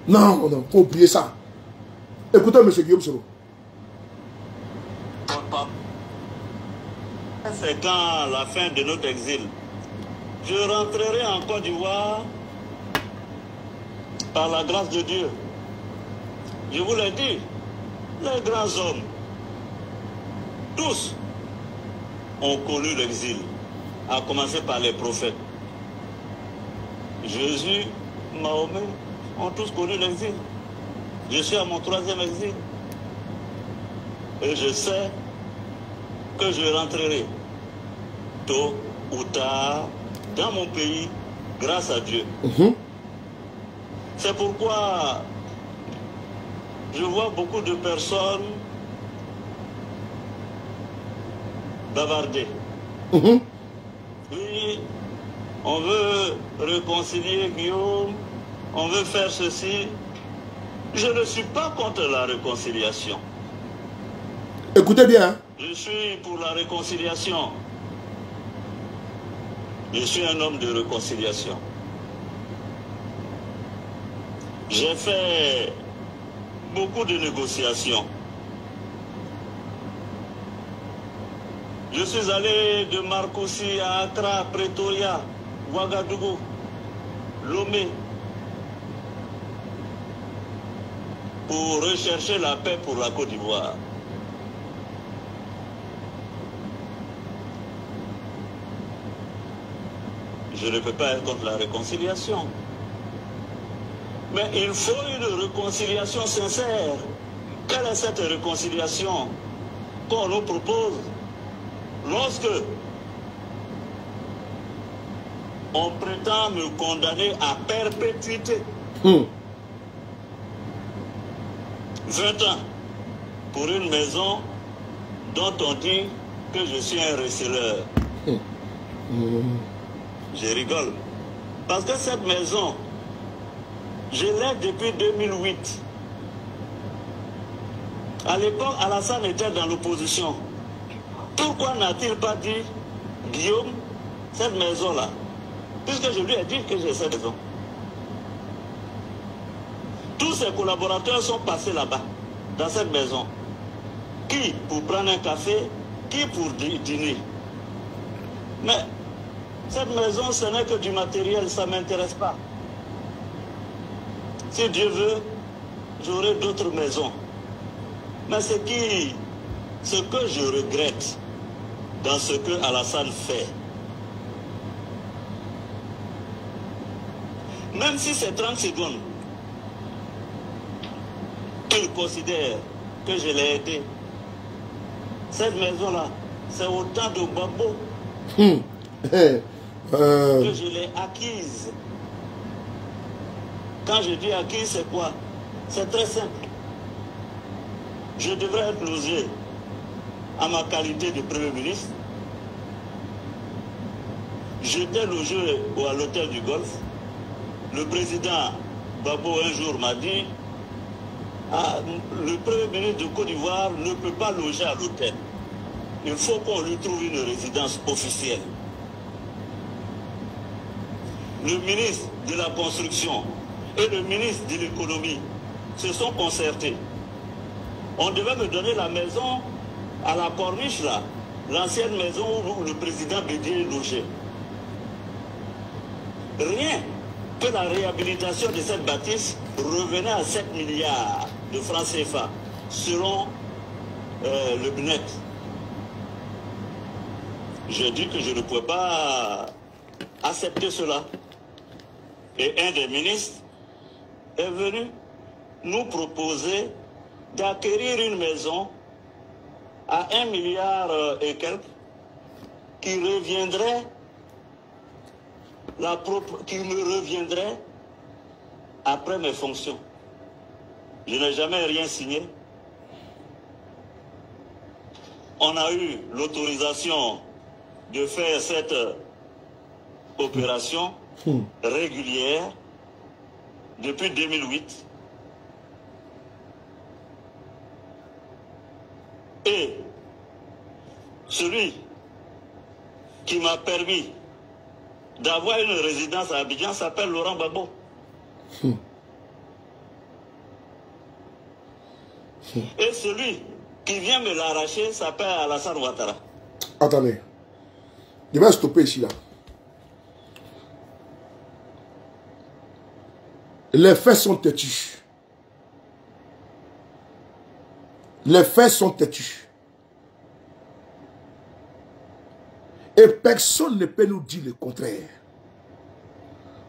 Non, non, il faut oublier ça. Écoutez, M. Guillaume Soro. C'est quand la fin de notre exil. Je rentrerai en Côte d'Ivoire par la grâce de Dieu. Je vous l'ai dit, les grands hommes, tous ont connu l'exil, à commencer par les prophètes. Jésus, Mahomet, ont tous connu l'exil. Je suis à mon 3e exil. Et je sais que je rentrerai tôt ou tard dans mon pays grâce à Dieu. C'est pourquoi je vois beaucoup de personnes bavarder. Oui, on veut réconcilier Guillaume, on veut faire ceci. Je ne suis pas contre la réconciliation. Écoutez bien. Hein? Je suis pour la réconciliation. Je suis un homme de réconciliation. J'ai fait beaucoup de négociations. Je suis allé de Marcoussis à Accra, Pretoria, Ouagadougou, Lomé, pour rechercher la paix pour la Côte d'Ivoire. Je ne peux pas être contre la réconciliation. Mais il faut une réconciliation sincère. Quelle est cette réconciliation qu'on nous propose lorsque on prétend me condamner à perpétuité? 20 ans pour une maison dont on dit que je suis un receleur. Je rigole. Parce que cette maison, je l'ai depuis 2008. À l'époque, Alassane était dans l'opposition. Pourquoi n'a-t-il pas dit, Guillaume, cette maison-là, puisque je lui ai dit que j'ai cette maison. Tous ses collaborateurs sont passés là-bas, dans cette maison. Qui pour prendre un café, qui pour dîner. Mais cette maison, ce n'est que du matériel, ça ne m'intéresse pas. Si Dieu veut, j'aurai d'autres maisons. Mais ce que je regrette dans ce que Alassane fait, même si c'est 30 secondes, qu'il considère que je l'ai aidé, cette maison-là, c'est autant de bambou que je l'ai acquise. Quand je dis acquise, c'est quoi? C'est très simple. Je devrais être logé à ma qualité de Premier ministre. J'étais logé à l'hôtel du Golfe. Le président Babo un jour m'a dit, le Premier ministre de Côte d'Ivoire ne peut pas loger à l'hôtel. Il faut qu'on lui trouve une résidence officielle. Le ministre de la Construction et le ministre de l'Économie se sont concertés. On devait me donner la maison à la Corniche, là, l'ancienne maison où le président Bédier logeait. Rien que la réhabilitation de cette bâtisse revenait à 7 milliards de francs CFA, selon le BNET. J'ai dit que je ne pouvais pas accepter cela. Et un des ministres est venu nous proposer d'acquérir une maison à 1 milliard et quelques qui reviendrait, qui me reviendrait après mes fonctions. Je n'ai jamais rien signé. On a eu l'autorisation de faire cette opération régulière depuis 2008. Et celui qui m'a permis d'avoir une résidence à Abidjan s'appelle Laurent Gbagbo. Et celui qui vient me l'arracher s'appelle Alassane Ouattara. Attendez. Je vais stopper ici, là. Les faits sont têtus. Les faits sont têtus. Et personne ne peut nous dire le contraire.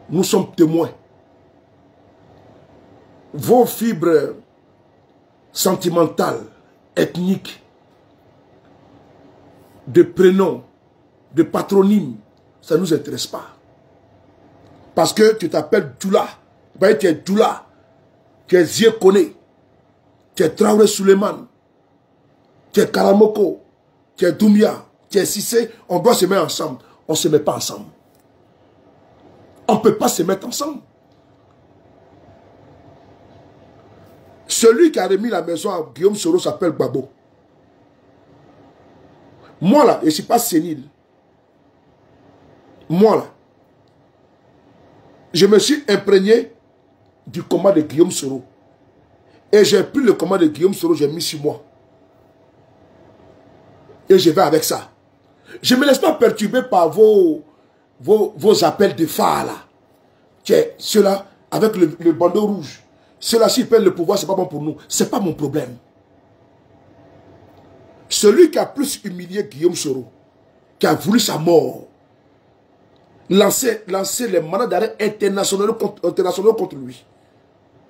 Nous sommes témoins. Vos fibres sentimentales, ethniques, de prénoms, de patronymes, ça ne nous intéresse pas. Parce que tu t'appelles Djoula, tu es Djoula, tu es Ziekone, tu es Traoré Suleiman, tu es Karamoko, tu es Doumbia, tu es Sissé, on doit se mettre ensemble. On ne se met pas ensemble. On ne peut pas se mettre ensemble. Celui qui a remis la maison à Guillaume Soro s'appelle Gbagbo. Moi là, je ne suis pas sénile. Moi là, je me suis imprégné du combat de Guillaume Soro. Et j'ai pris le combat de Guillaume Soro, j'ai mis sur moi. Et je vais avec ça. Je ne me laisse pas perturber par vos appels de phare là. Ceux-là, avec le bandeau rouge. Ceux-là, s'ils perdent le pouvoir, ce n'est pas bon pour nous. Ce n'est pas mon problème. Celui qui a plus humilié Guillaume Soro, qui a voulu sa mort, lancer les mandats d'arrêt internationaux contre lui,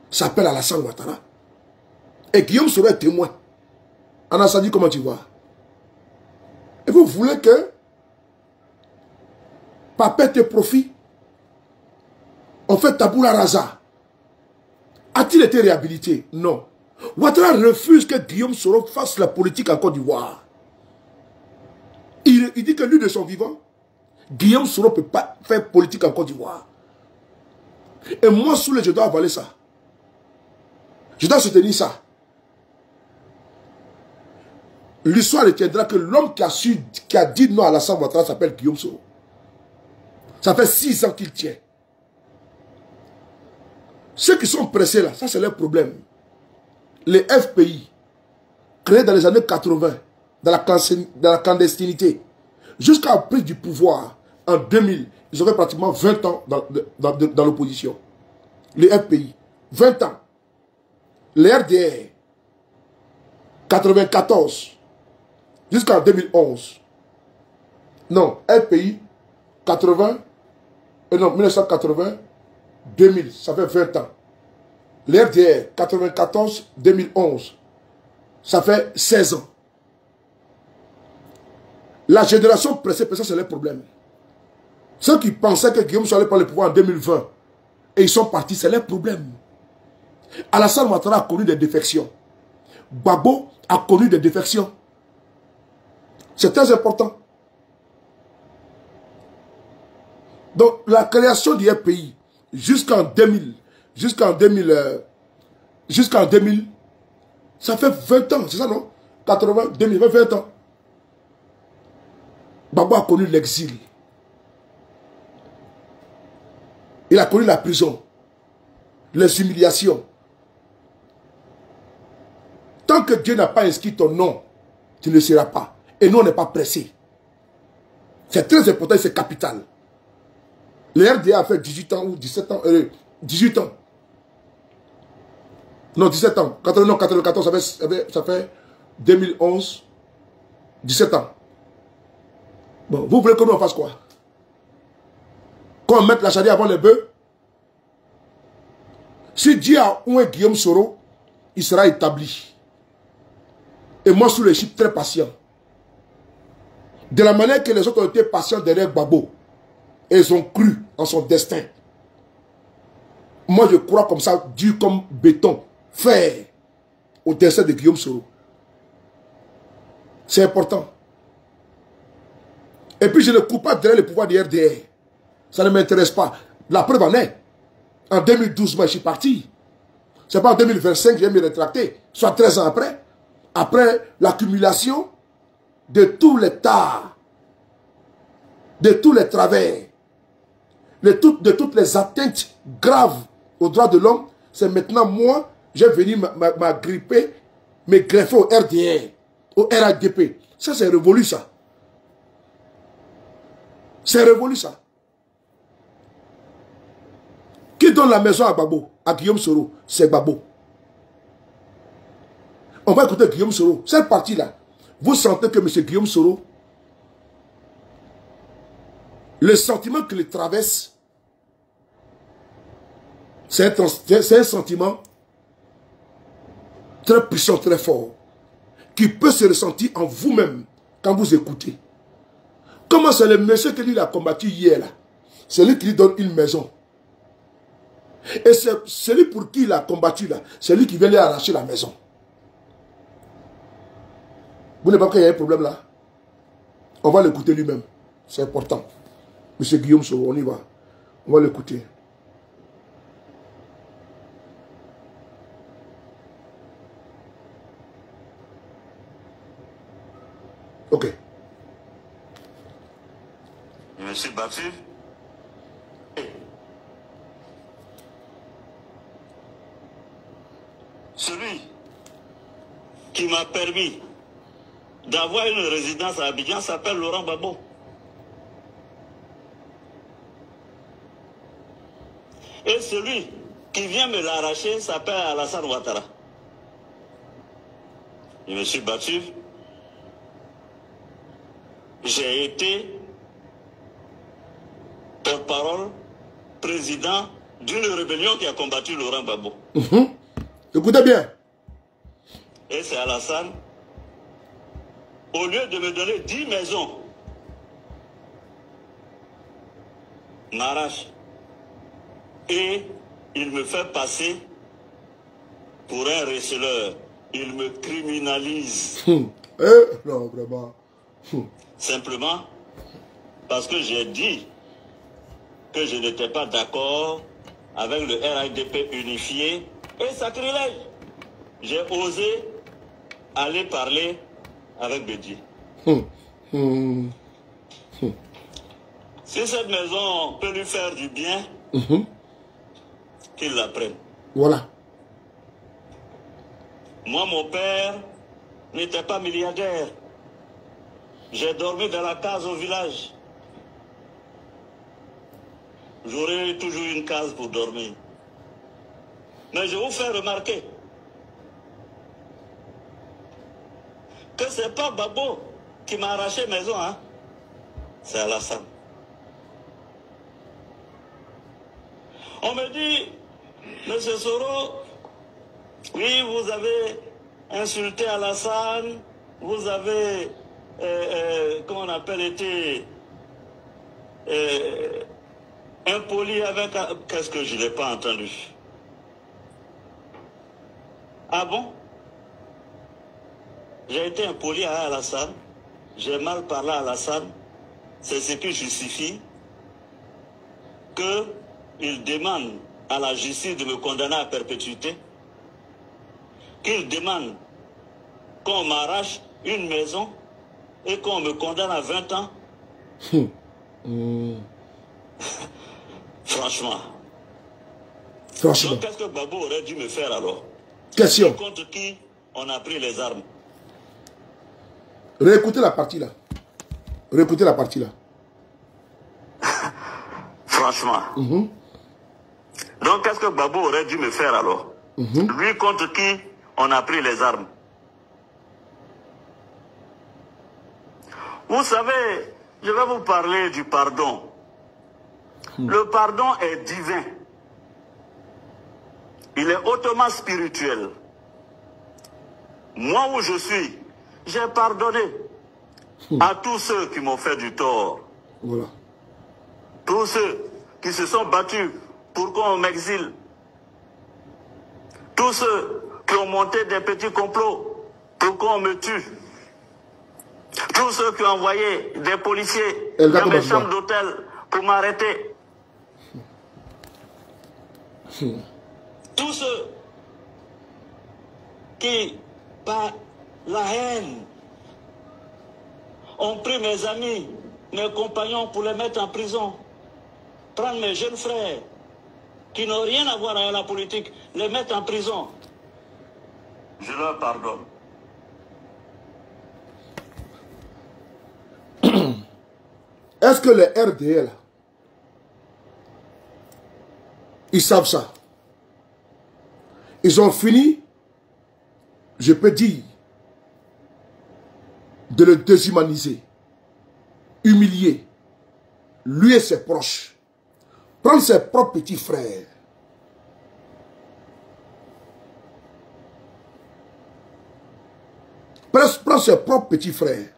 s'appelle Alassane Ouattara. Et Guillaume Soro est témoin. Anassane dit comment tu vois. Et vous voulez que, par perte de profit, on fait taboula rasa. A-t-il été réhabilité? Non. Ouattara refuse que Guillaume Soro fasse la politique en Côte d'Ivoire. dit que lui de son vivant, Guillaume Soro ne peut pas faire politique en Côte d'Ivoire. Et moi, Soulé, je dois avaler ça. Je dois soutenir ça. L'histoire retiendra que l'homme qui a dit non à l'Assemblée Ouattara s'appelle Guillaume Soro. Ça fait 6 ans qu'il tient. Ceux qui sont pressés là, ça c'est leur problème. Les FPI, créés dans les années 80, dans la clandestinité, jusqu'à la prise du pouvoir en 2000, ils avaient pratiquement 20 ans dans l'opposition. Les FPI, 20 ans. Les RDR, 94, jusqu'en 2011. Non, FPI, 1980, 2000, ça fait 20 ans. Les RDR, 94, 2011, ça fait 16 ans. La génération pressée, c'est le problème. Ceux qui pensaient que Guillaume Soro allait prendre le pouvoir en 2020, et ils sont partis, c'est leur problème. Alassane Ouattara a connu des défections. Gbagbo a connu des défections. C'est très important. Donc, la création du pays jusqu'en 2000, ça fait 20 ans, c'est ça non? 80, 2000, 20 ans. Gbagbo a connu l'exil. Il a connu la prison, les humiliations. Tant que Dieu n'a pas inscrit ton nom, tu ne seras pas. Et nous, on n'est pas pressés. C'est très important, c'est capital. Le RDA a fait 18 ans ou 17 ans, 18 ans. Non, 17 ans. 94, ça fait 2011, 17 ans. Bon, vous voulez que nous on fasse quoi? Qu'on mette la charrue avant les bœufs? Si Dieu a oué Guillaume Soro, il sera établi. Et moi, sous les chiffres, très patient. De la manière que les autres ont été patients derrière Gbagbo, et ils ont cru en son destin. Moi, je crois comme ça, dur comme béton, fer au destin de Guillaume Soro. C'est important. Et puis, je ne coupe pas derrière le pouvoir du RDR. Ça ne m'intéresse pas. La preuve en est. En 2012, moi, je suis parti. Ce n'est pas en 2025 que je vais me rétracter. Soit 13 ans après. Après l'accumulation de tous les tares, de tous les travers, de toutes les atteintes graves aux droits de l'homme, c'est maintenant moi, j'ai venu m'agripper, me greffer au RDR, au RADP. Ça, c'est révolu, ça. C'est révolu, ça. Qui donne la maison à Gbagbo, à Guillaume Soro? C'est Gbagbo. On va écouter Guillaume Soro. Cette partie-là, vous sentez que M. Guillaume Soro, le sentiment qui le traverse, c'est un sentiment très puissant, très fort, qui peut se ressentir en vous-même quand vous écoutez. Comment c'est le monsieur que lui a combattu hier, là? C'est lui qui lui donne une maison. Et c'est celui pour qui il a combattu, là, c'est lui qui vient lui arracher la maison. Vous n'avez pas qu'il y a un problème là? On va l'écouter lui-même. C'est important. Monsieur Guillaume Soro, on y va. On va l'écouter. Ok. Je me suis battu. Celui qui m'a permis d'avoir une résidence à Abidjan s'appelle Laurent Gbagbo. Et celui qui vient me l'arracher s'appelle Alassane Ouattara. Je me suis battu. J'ai été porte-parole, président d'une rébellion qui a combattu Laurent Gbagbo. Écoutez bien. Et c'est Alassane, au lieu de me donner 10 maisons, m'arrache. Et il me fait passer pour un receleur. Il me criminalise. Non, vraiment. Simplement parce que j'ai dit que je n'étais pas d'accord avec le RIDP unifié et sacrilège. J'ai osé aller parler avec Bédié. Si cette maison peut lui faire du bien, qu'il la prenne. Voilà. Moi, mon père n'était pas milliardaire. J'ai dormi dans la case au village. J'aurais toujours une case pour dormir. Mais je vous fais remarquer que c'est pas Babo qui m'a arraché maison, hein. C'est Alassane. On me dit, Monsieur Soro, oui, vous avez insulté Alassane, vous avez, comment on appelle, été impoli avec... Qu'est-ce que je n'ai pas entendu? Ah bon? J'ai été impoli à Alassane, j'ai mal parlé à Alassane, c'est ce qui justifie qu'il demande à la justice de me condamner à perpétuité, qu'il demande qu'on m'arrache une maison et qu'on me condamne à 20 ans. Franchement. Donc qu'est-ce que Babo aurait dû me faire alors? Question. Contre qui on a pris les armes? Réécoutez la partie là. Réécoutez la partie là. Franchement. Donc qu'est-ce que Babo aurait dû me faire alors? Lui contre qui on a pris les armes? Vous savez, je vais vous parler du pardon. Le pardon est divin. Il est hautement spirituel. Moi où je suis, j'ai pardonné à tous ceux qui m'ont fait du tort. Voilà. Tous ceux qui se sont battus pour qu'on m'exile. Tous ceux qui ont monté des petits complots pour qu'on me tue. Tous ceux qui ont envoyé des policiers dans mes chambres d'hôtel pour m'arrêter. Tous ceux qui, par la haine, ont pris mes amis, mes compagnons pour les mettre en prison. Prendre mes jeunes frères qui n'ont rien à voir avec la politique, les mettre en prison. Je leur pardonne. Est-ce que les RDL, ils savent ça? Ils ont fini, je peux dire, de le déshumaniser, humilier, lui et ses proches, prendre ses propres petits frères, prendre ses propres petits frères,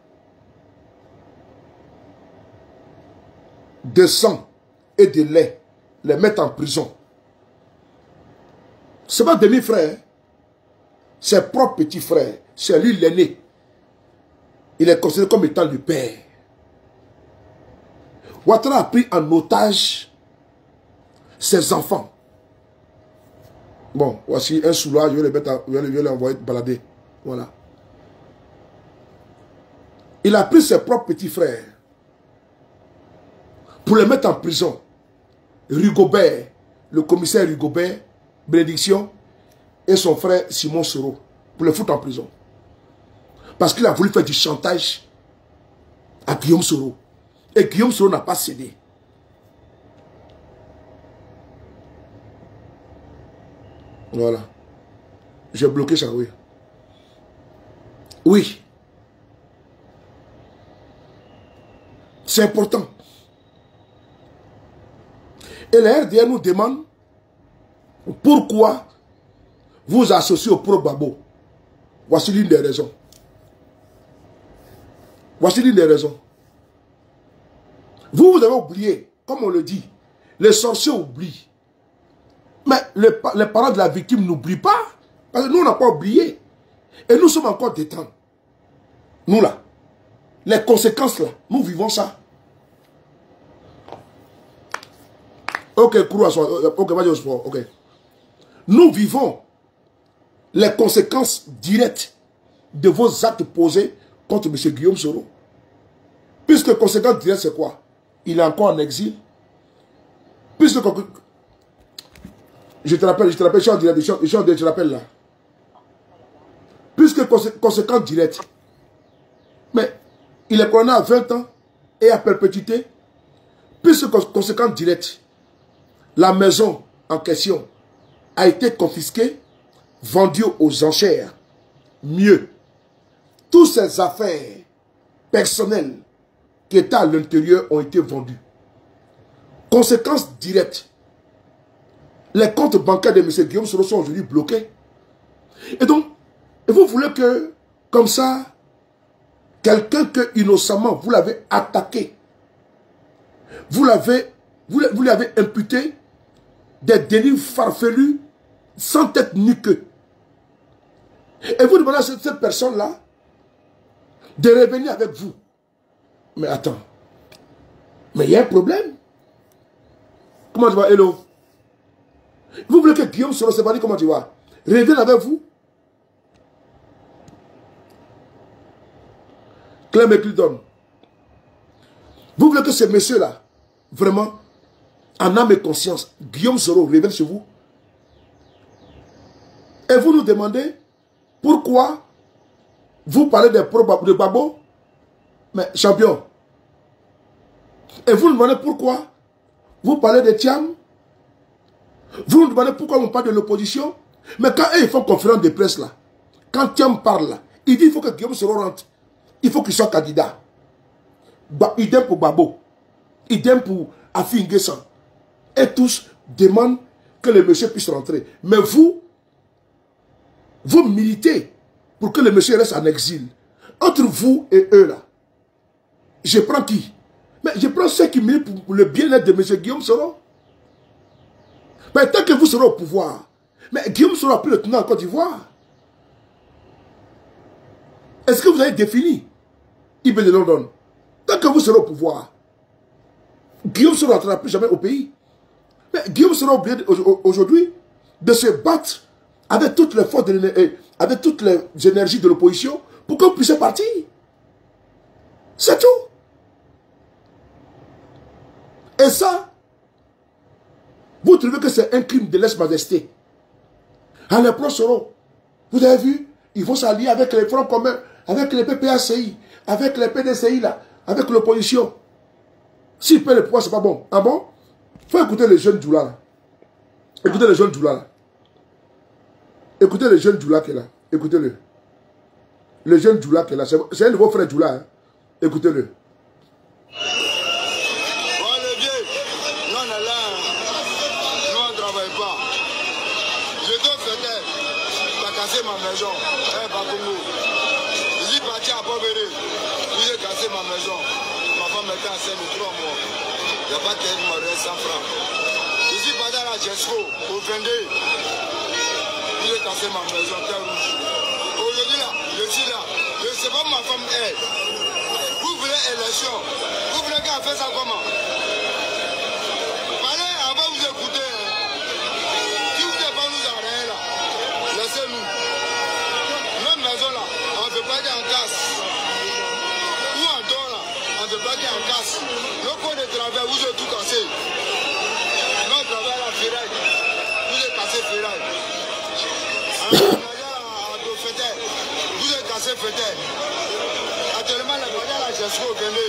de sang et de lait, les mettre en prison. Ce n'est pas demi-frère, ses propres petits frères, c'est lui l'aîné. Il est considéré comme étant le père. Ouattara a pris en otage ses enfants. Bon, voici un soulage, je vais l'envoyer balader. Voilà. Il a pris ses propres petits frères pour les mettre en prison. Rigobert, le commissaire Rigobert, Bénédiction, et son frère Simon Soro, pour les foutre en prison. Parce qu'il a voulu faire du chantage à Guillaume Soro. Et Guillaume Soro n'a pas cédé. Voilà. J'ai bloqué ça, oui. Oui. C'est important. Et la RDR nous demande pourquoi vous associez au pro-Babo. Voici l'une des raisons. Voici l'une des raisons. Vous avez oublié, comme on le dit, les sorciers oublient. Mais les parents de la victime n'oublient pas. Parce que nous, on n'a pas oublié. Et nous sommes encore détendus. Nous là. Les conséquences là, nous vivons ça. Ok, ok, vas-y au sport. Ok. Nous vivons les conséquences directes de vos actes posés contre M. Guillaume Soro. Puisque les conséquences directes, c'est quoi? Il est encore en exil. Puisque... Je te rappelle, je suis en direct, je te rappelle là. Puisque conséquences directes. Mais il est condamné à 20 ans et à perpétuité. Puisque conséquences directes, la maison en question a été confisquée, vendue aux enchères. Mieux, toutes ces affaires personnelles qui étaient à l'intérieur ont été vendues. Conséquence directe, les comptes bancaires de M. Guillaume Soro sont aujourd'hui bloqués. Et donc, vous voulez que, comme ça, quelqu'un que innocemment vous l'avez attaqué, vous lui avez imputé des délits farfelus sans tête ni queue. Et vous demandez à cette personne-là de revenir avec vous. Mais attends. Mais il y a un problème. Comment tu vas, hello? Vous voulez que Guillaume Soro se comment tu vas? Revienne avec vous? Clem et Clidon. Vous voulez que ce monsieur-là, vraiment, en âme et conscience, Guillaume Soro revienne chez vous? Et vous nous demandez pourquoi vous parlez de Babo? Mais champion. Et vous nous demandez pourquoi vous parlez de Thiam? Vous nous demandez pourquoi on parle de l'opposition? Mais quand ils font conférence de presse là, quand Thiam parle là, il dit qu'il faut que Guillaume Soro rentre. Il faut qu'il soit candidat. Idem pour Babo. Idem pour Afi Nguessan. Et tous demandent que le monsieur puisse rentrer. Mais vous militez pour que le monsieur reste en exil. Entre vous et eux là, je prends qui? Mais je prends ceux qui militent pour le bien-être de M. Guillaume Soro. Mais tant que vous serez au pouvoir, mais Guillaume Soro a pris le tenant en Côte d'Ivoire. Est-ce que vous avez défini IB de London? Tant que vous serez au pouvoir, Guillaume Soro n'entrera plus jamais au pays. Mais Guillaume Soro a oublié aujourd'hui de se battre avec toutes les forces, avec toutes les énergies de l'opposition pour qu'on puisse partir. C'est tout. Et ça, vous trouvez que c'est un crime de lèse-majesté. À l'époque Soro, vous avez vu, ils vont s'allier avec les Fronts communs, avec les PPACI, avec les PDCI là, avec l'opposition. S'ils perdent le pouvoir, c'est pas bon. Ah bon? Il faut écouter les jeunes Djoula là. Écoutez les jeunes Djoula là. Écoutez le jeune Djoula qui est là. Écoutez-le. Le jeune Djoula qui est là. C'est un nouveau frère Djoula. Hein. Écoutez-le. Ma maison, je suis parti à Bobéré, j'ai cassé ma maison, ma femme était enceinte de 3 mois, il n'y a pas de tête, il me reste 100 francs. Je suis parti à la Jesco, au 22, j'ai cassé ma maison, terre rouge. Aujourd'hui là, je suis là, je ne sais pas où ma femme est. Vous voulez élection, vous voulez qu'elle fasse ça comment? Parlez avant vous écouter. Si vous n'êtes pas nous arrêter là, laissez-nous. Maison là, on ne peut pas dire en casse. Ou en don là, on ne peut pas dire en casse. Le coin de travail, vous êtes tout cassé. Notre travail là, ferraille. Vous êtes cassé ferraille. Vous êtes cassé fêté. Actuellement, la bagarre là, j'ai trop vendé.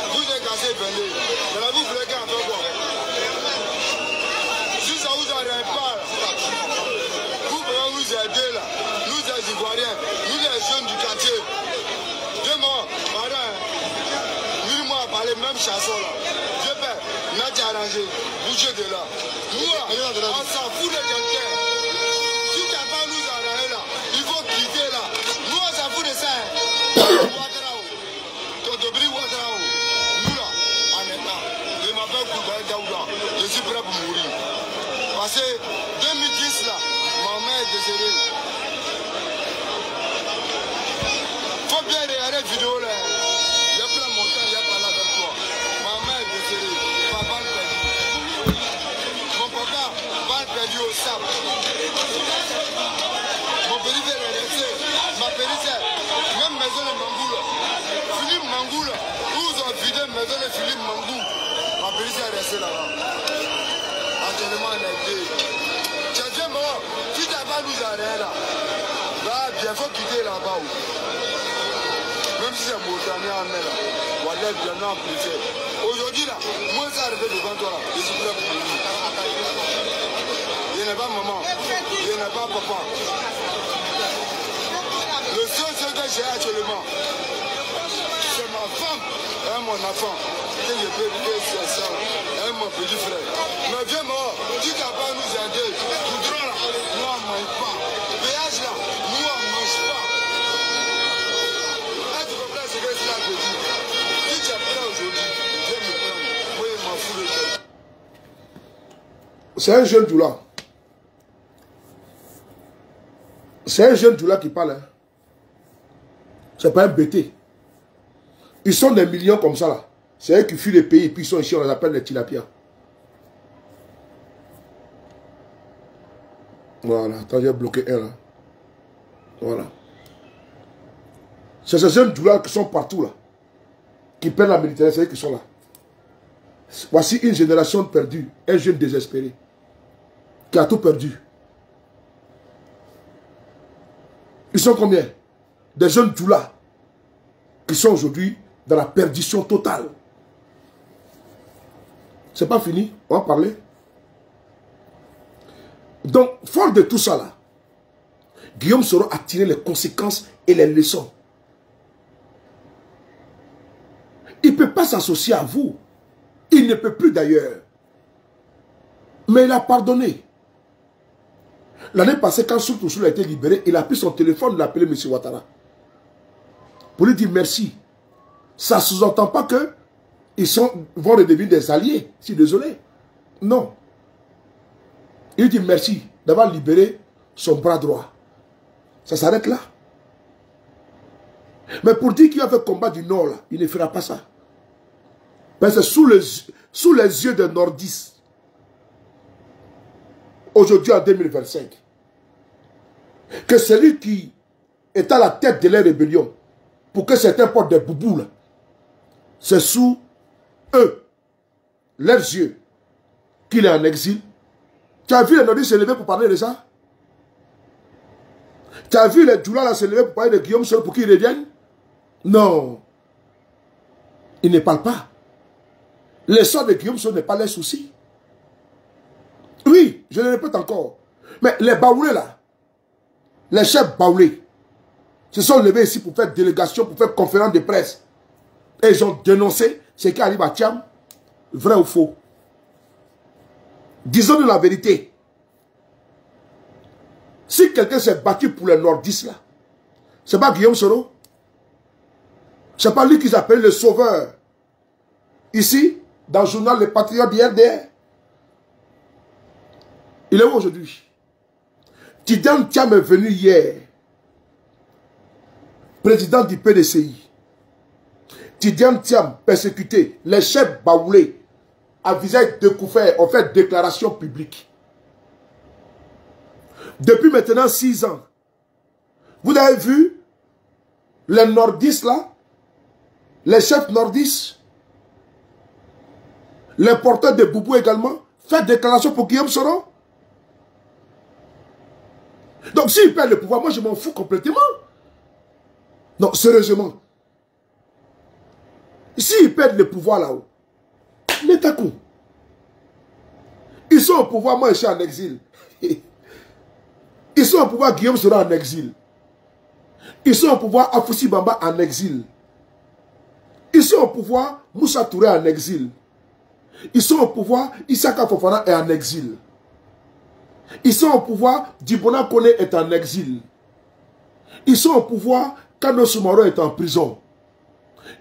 Vous êtes cassé vendé. Mais là, vous voulez qu'en fait quoi? Si ça vous arrête pas, vous pouvez nous aider là. Nous les Ivoiriens, nous les jeunes du quartier. 2 mois, madame, 1000 mois à parler, même chanson là. Je vais, Nadia arrangé, bougez de là. Nous là, on s'en fout de quelqu'un. Si tu n'as pas nous arranger là, il faut quitter là. Nous on s'en fout de ça. Ouadrao, Totobri Ouadrao. Nous là, en état, je m'appelle Koubaï Daouda. Je suis prêt pour mourir. Parce que 2010 là, ma mère est décédée. Faut bien regarder la vidéo là. Il y a plein de montagnes, il y a pas là avec toi. Ma mère est décédée. Papa le perdu. Mangou là, où ils ont vidé la maison de Philippe Mangou. Ma police est restée là-bas. Actuellement, on est deux. Tu as dit, maman, si tu n'as pas nous arrêter là, bien, il faut quitter là-bas. Même si c'est Mourtania en mer là, on va être bien en plus. Aujourd'hui là, moi ça arrive devant toi là, je suis prêt pour mourir. Il n'y a pas maman, il n'y a pas papa. Le seul que j'ai actuellement, c'est ma femme et mon enfant. Que je peux dire c'est ça, et mon petit frère. Mais viens moi, tu n'as pas nous aider. Goudron là, nous on ne mange pas. Péage là, nous on ne mange pas. Est-ce que tu comprends ce que cela te dit? Si tu es prêt aujourd'hui, viens me prendre. Moi je m'en fous de toi. C'est un jeune doula. C'est un jeune doula qui parle. Hein. C'est pas un bêté. Ils sont des millions comme ça là. C'est eux qui fuient les pays et puis ils sont ici, on les appelle les tilapias. Voilà, attends, j'ai bloqué un là. Voilà. C'est ces jeunes doulas qui sont partout là. Qui perdent la Méditerranée, c'est eux qui sont là. Voici une génération perdue, un jeune désespéré. Qui a tout perdu. Ils sont combien? Des jeunes doulas qui sont aujourd'hui dans la perdition totale. C'est pas fini, on va parler. Donc, fort de tout ça là, Guillaume Soro a tiré les conséquences et les leçons. Il ne peut pas s'associer à vous. Il ne peut plus d'ailleurs. Mais il a pardonné. L'année passée, quand Soutoussoul a été libéré, il a pris son téléphone, il a appelé M. Ouattara. Pour lui dire merci. Ça ne sous-entend pas que ils vont redevenir des alliés. Je suis désolé. Non. Il dit merci d'avoir libéré son bras droit. Ça s'arrête là. Mais pour dire qu'il a fait combat du Nord, là, il ne fera pas ça. Parce que sous les yeux des nordistes, aujourd'hui en 2025, que celui qui est à la tête de la rébellion, pour que certains portent des boubous, c'est sous eux, leurs yeux, qu'il est en exil. Tu as vu les nordistes se lever pour parler de ça? Tu as vu les doulas se lever pour parler de Guillaume Soro pour qu'il revienne? Non. Ils ne parlent pas. Les sorts de Guillaume Soro n'est pas leur souci. Oui, je le répète encore. Mais les baoulés là, les chefs baoulés, se sont levés ici pour faire délégation, pour faire conférence de presse. Et ils ont dénoncé ce qui arrive à Thiam, vrai ou faux. Disons-nous la vérité. Si quelqu'un s'est battu pour les nordistes là, c'est pas Guillaume Soro. C'est pas lui qu'ils appellent le sauveur. Ici, dans le journal Les Patriotes d'IRDR. Il est où aujourd'hui? Tidjane Thiam est venu hier. Président du PDCI. Tidjane Thiam persécuté. Les chefs baoulés à visage découvert ont fait déclaration publique. Depuis maintenant 6 ans, vous avez vu les nordistes là, les chefs nordistes, les porteurs de boubou également, faire déclaration pour Guillaume Soro. Donc s'il perd le pouvoir, moi je m'en fous complètement. Non, sérieusement. S'ils perdent le pouvoir là-haut, Netakou. Ils sont au pouvoir, moi je suis en exil. Ils sont au pouvoir, Guillaume Soro en exil. Ils sont au pouvoir, Afoussi Bamba en exil. Ils sont au pouvoir, Moussa Touré en exil. Ils sont au pouvoir, Issaka Fofana est en exil. Ils sont au pouvoir, Dibona Kone est en exil. Ils sont au pouvoir, Kano Soumaro est en prison.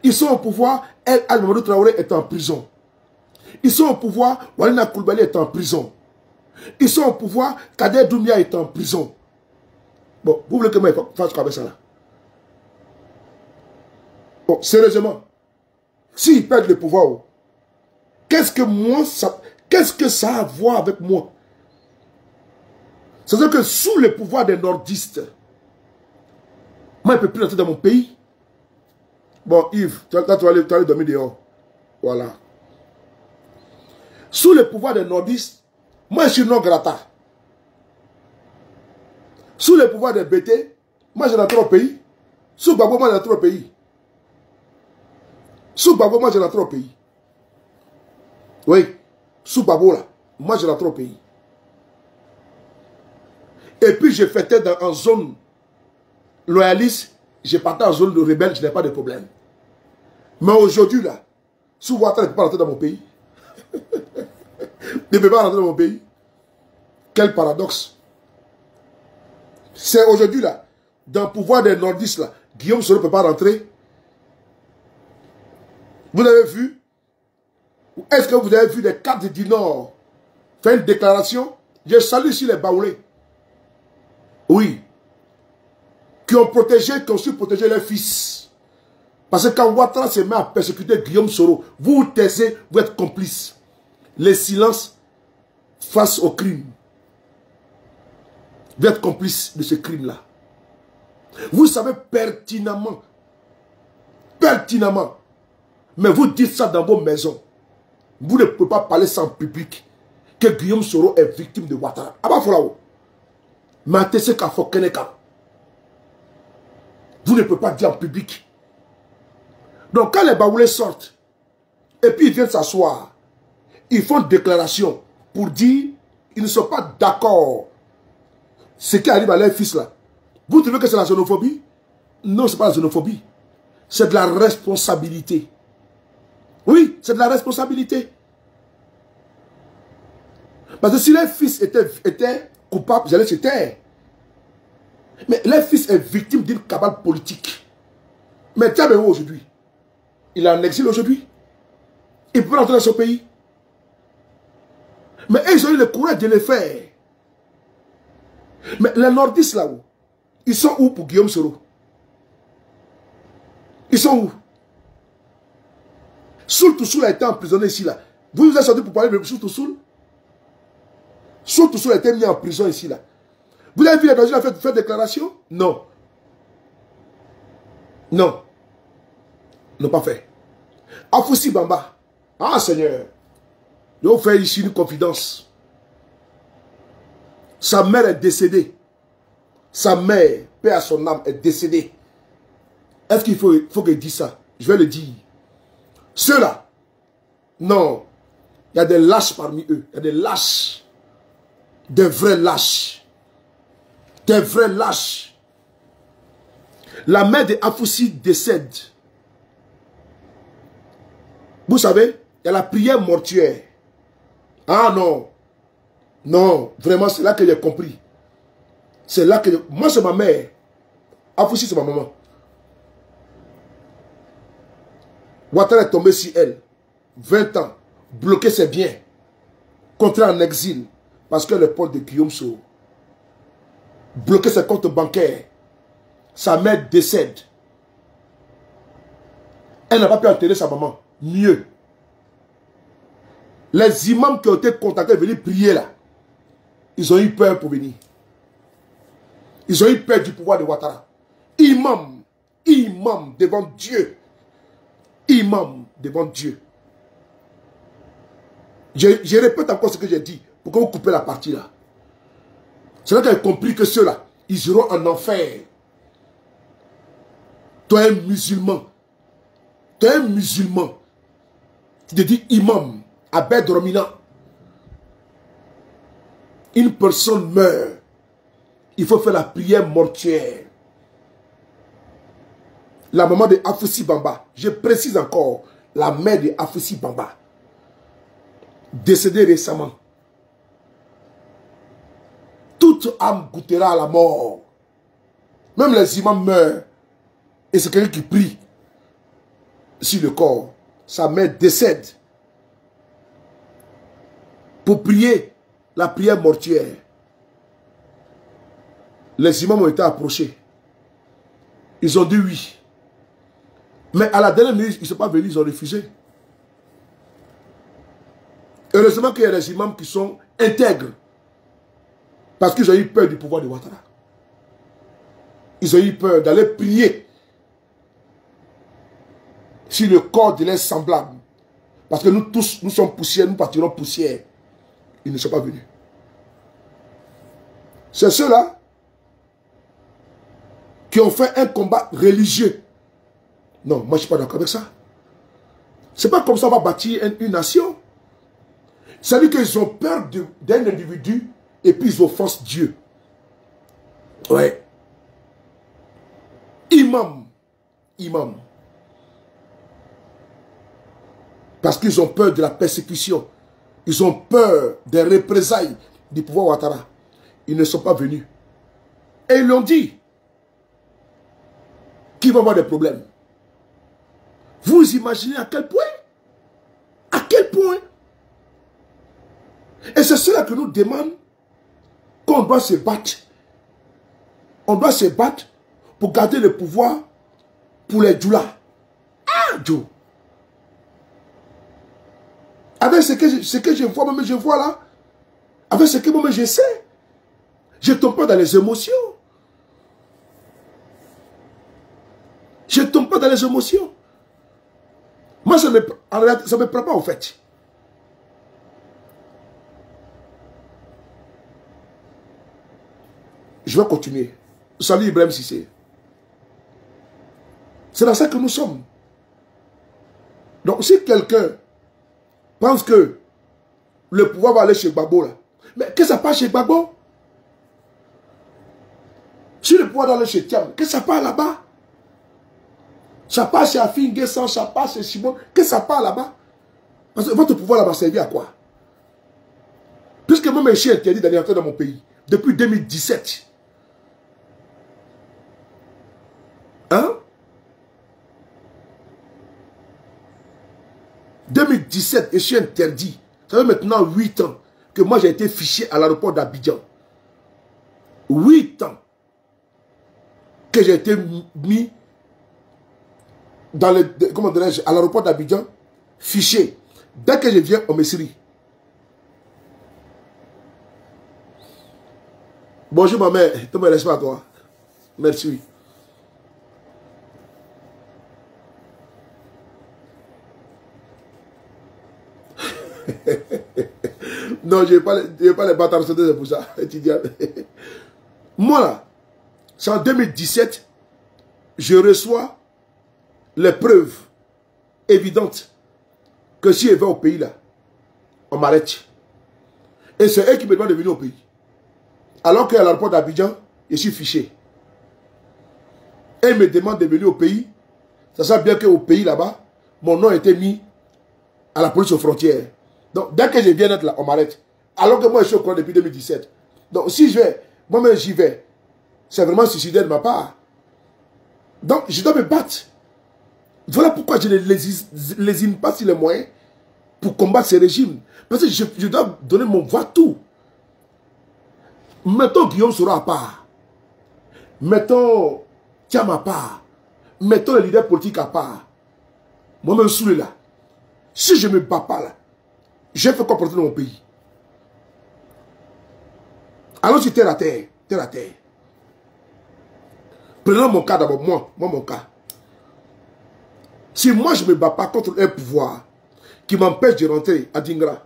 Ils sont au pouvoir, El Al-Mamadou Traoré est en prison. Ils sont au pouvoir, Walina Koulibaly est en prison. Ils sont au pouvoir, Kader Doumbia est en prison. Bon, vous voulez que moi je fasse quoi avec ça là? Bon, sérieusement, s'ils perdent le pouvoir, qu'est-ce que ça a à voir avec moi? C'est-à-dire que sous le pouvoir des nordistes, moi je ne peux plus entrer dans mon pays. Bon, Yves, tu vas aller dormir dehors. Voilà. Sous le pouvoir des nordistes, moi je suis non grata. Sous le pouvoir des BT, moi je rentre au pays. Sous Gbagbo, moi je rentre au pays. Sous Gbagbo, moi je rentre au pays. Oui. Sous Gbagbo là, moi je rentre au pays. Et puis je fêtais en zone loyaliste, je partais en zone de rebelle, je n'ai pas de problème. Mais aujourd'hui là, sous Ouattara ne peut pas rentrer dans mon pays. Ne peut pas rentrer dans mon pays. Quel paradoxe. C'est aujourd'hui là, dans le pouvoir des nordistes là, Guillaume Soro ne peut pas rentrer. Vous avez vu? Est-ce que vous avez vu les cadres du Nord faire une déclaration? Je salue ici les Baoulés. Oui. Qui ont protégé, qui ont su protéger leurs fils. Parce que quand Ouattara se met à persécuter Guillaume Soro, vous vous taisez, vous êtes complices. Les silences face au crime. Vous êtes complices de ce crime-là. Vous savez pertinemment, mais vous dites ça dans vos maisons. Vous ne pouvez pas parler ça en public, que Guillaume Soro est victime de Ouattara. Vous ne pouvez pas dire en public. Donc quand les Baoulés sortent, et puis ils viennent s'asseoir, ils font une déclaration pour dire qu'ils ne sont pas d'accord. Ce qui arrive à leurs fils là. Vous trouvez que c'est la xénophobie? Non, ce n'est pas la xénophobie. C'est de la responsabilité. Oui, c'est de la responsabilité. Parce que si les fils étaient coupables, j'allais se taire. Mais les fils est victime d'une cabale politique. Mais tiens, mais où aujourd'hui? Il est en exil aujourd'hui. Il peut rentrer dans son pays. Mais ils ont eu le courage de le faire. Mais les nordistes là-haut, ils sont où pour Guillaume Soro? Ils sont où? Soul Toussoul a été emprisonné ici là. Vous vous êtes sorti pour parler de Soul Toussoul? Soul Toussoul a été mis en prison ici là. Vous avez vu les Belgiens faire déclaration? Non. Non. Ils n'ont pas fait. Afoussi Bamba. Ah Seigneur. Je vais vous faire ici une confidence. Sa mère est décédée. Sa mère, paix à son âme, est décédée. Est-ce qu'il faut qu'il dise ça? Je vais le dire. Ceux-là, non. Il y a des lâches parmi eux. Il y a des lâches. Des vrais lâches. Des vrais lâches. La mère de Afoussi décède. Vous savez, il y a la prière mortuaire. Ah non. Non, vraiment, c'est là que j'ai compris. C'est là que... Moi, c'est ma mère. Afoussi, c'est ma maman. Ouattara est tombé sur elle. 20 ans. Bloqué ses biens. Contraint en exil. Parce que le pote de Guillaume Soro. Bloqué ses comptes bancaires. Sa mère décède. Elle n'a pas pu enterrer sa maman. Mieux. Les imams qui ont été contactés venir prier là. Ils ont eu peur pour venir. Ils ont eu peur du pouvoir de Ouattara. Imam devant Dieu. Imam devant Dieu. Je répète encore ce que j'ai dit pour que vous coupez la partie là. C'est là que j'ai compris que ceux-là, ils iront en enfer. Toi un musulman. Tu es un musulman. Tu te dis imam, Abed Romina. Une personne meurt. Il faut faire la prière mortuaire. La maman de Afoussi Bamba, je précise encore, la mère de Afoussi Bamba, décédée récemment. Toute âme goûtera à la mort. Même les imams meurent. Et c'est quelqu'un qui prie sur le corps. Sa mère décède pour prier la prière mortuaire. Les imams ont été approchés. Ils ont dit oui. Mais à la dernière minute, ils ne sont pas venus, ils ont refusé. Heureusement qu'il y a des imams qui sont intègres. Parce qu'ils ont eu peur du pouvoir de Ouattara. Ils ont eu peur d'aller prier si le corps de leurs semblables, parce que nous tous, nous sommes poussière, nous partirons poussière, ils ne sont pas venus. C'est ceux-là qui ont fait un combat religieux. Non, moi je ne suis pas d'accord avec ça. Ce n'est pas comme ça qu'on va bâtir une nation. C'est-à-dire qu'ils ont peur d'un individu et puis ils offensent Dieu. Ouais. Imam. Parce qu'ils ont peur de la persécution. Ils ont peur des représailles du pouvoir Ouattara. Ils ne sont pas venus. Et ils l'ont dit. Qui va avoir des problèmes? Vous imaginez à quel point? À quel point? Et c'est cela que nous demandons qu'on doit se battre. On doit se battre pour garder le pouvoir pour les Djoula. Ah, Joe. Avec ce que je vois, même je vois là, avec ce que moi je sais, je ne tombe pas dans les émotions. Je ne tombe pas dans les émotions. Moi, ça ne me prend pas en fait. Je vais continuer. Salut Ibrahim Sissé. C'est dans ça que nous sommes. Donc si quelqu'un pense que le pouvoir va aller chez Gbagbo là, mais que ça passe chez Gbagbo? Si le pouvoir va aller chez Thiam, que ça part là-bas? Ça passe chez Afin Guessan, ça passe chez Simon, que ça part là-bas? Parce que votre pouvoir là va servir à quoi? Puisque moi, mes chiens interdits d'aller entrer dans mon pays depuis 2017. Hein? 2017, je suis interdit. Ça fait maintenant 8 ans que moi j'ai été fiché à l'aéroport d'Abidjan. 8 ans que j'ai été mis dans le, comment dirais-je, à l'aéroport d'Abidjan, fiché. Dès que je viens au Messiri. Bonjour ma mère, tu me laisses pas toi. Merci. Non, je n'ai pas les bâtards, c'est pour ça. Moi là, c'est en 2017, je reçois les preuves évidentes que si je vais au pays là, on m'arrête. Et c'est eux qui me demandent de venir au pays. Alors qu'à l'aéroport d'Abidjan, je suis fiché. Et ils me demandent de venir au pays. Ça sent bien qu'au pays là-bas, mon nom a été mis à la police aux frontières. Donc, dès que je viens d'être là, on m'arrête. Alors que moi, je suis au courant depuis 2017. Donc, si je vais, moi-même j'y vais, c'est vraiment suicidaire de ma part. Donc, je dois me battre. Voilà pourquoi je ne lésine pas sur les moyens pour combattre ces régimes. Parce que je dois donner mon voix-tout. Mettons Guillaume Soro à part. Mettons Thiam à part. Mettons les leaders politiques à part. Moi-même, Soulé là. Si je ne me bats pas là, j'ai fait quoi porter dans mon pays? Allons-y terre à terre. Terre à terre. Prenons mon cas d'abord. Moi, mon cas. Si moi je ne me bats pas contre un pouvoir qui m'empêche de rentrer à Dingra,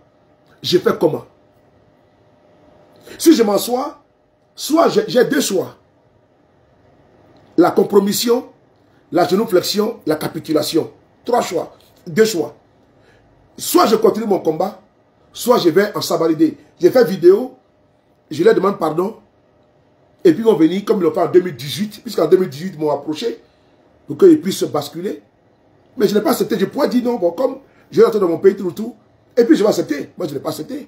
je fais comment? Si je m'assois, soit j'ai deux choix. La compromission, la genuflexion, la capitulation. 3 choix. 2 choix. Soit je continue mon combat, soit je vais en sabalider. J'ai fait vidéo, je leur demande pardon, et puis ils vont venir, comme ils l'ont fait en 2018, puisqu'en 2018 ils m'ont approché, pour qu'ils puissent se basculer. Mais je n'ai pas accepté. Je pourrais dire non, bon, comme je vais rentrer dans mon pays tout, et puis je vais accepter. Moi, je n'ai pas accepté.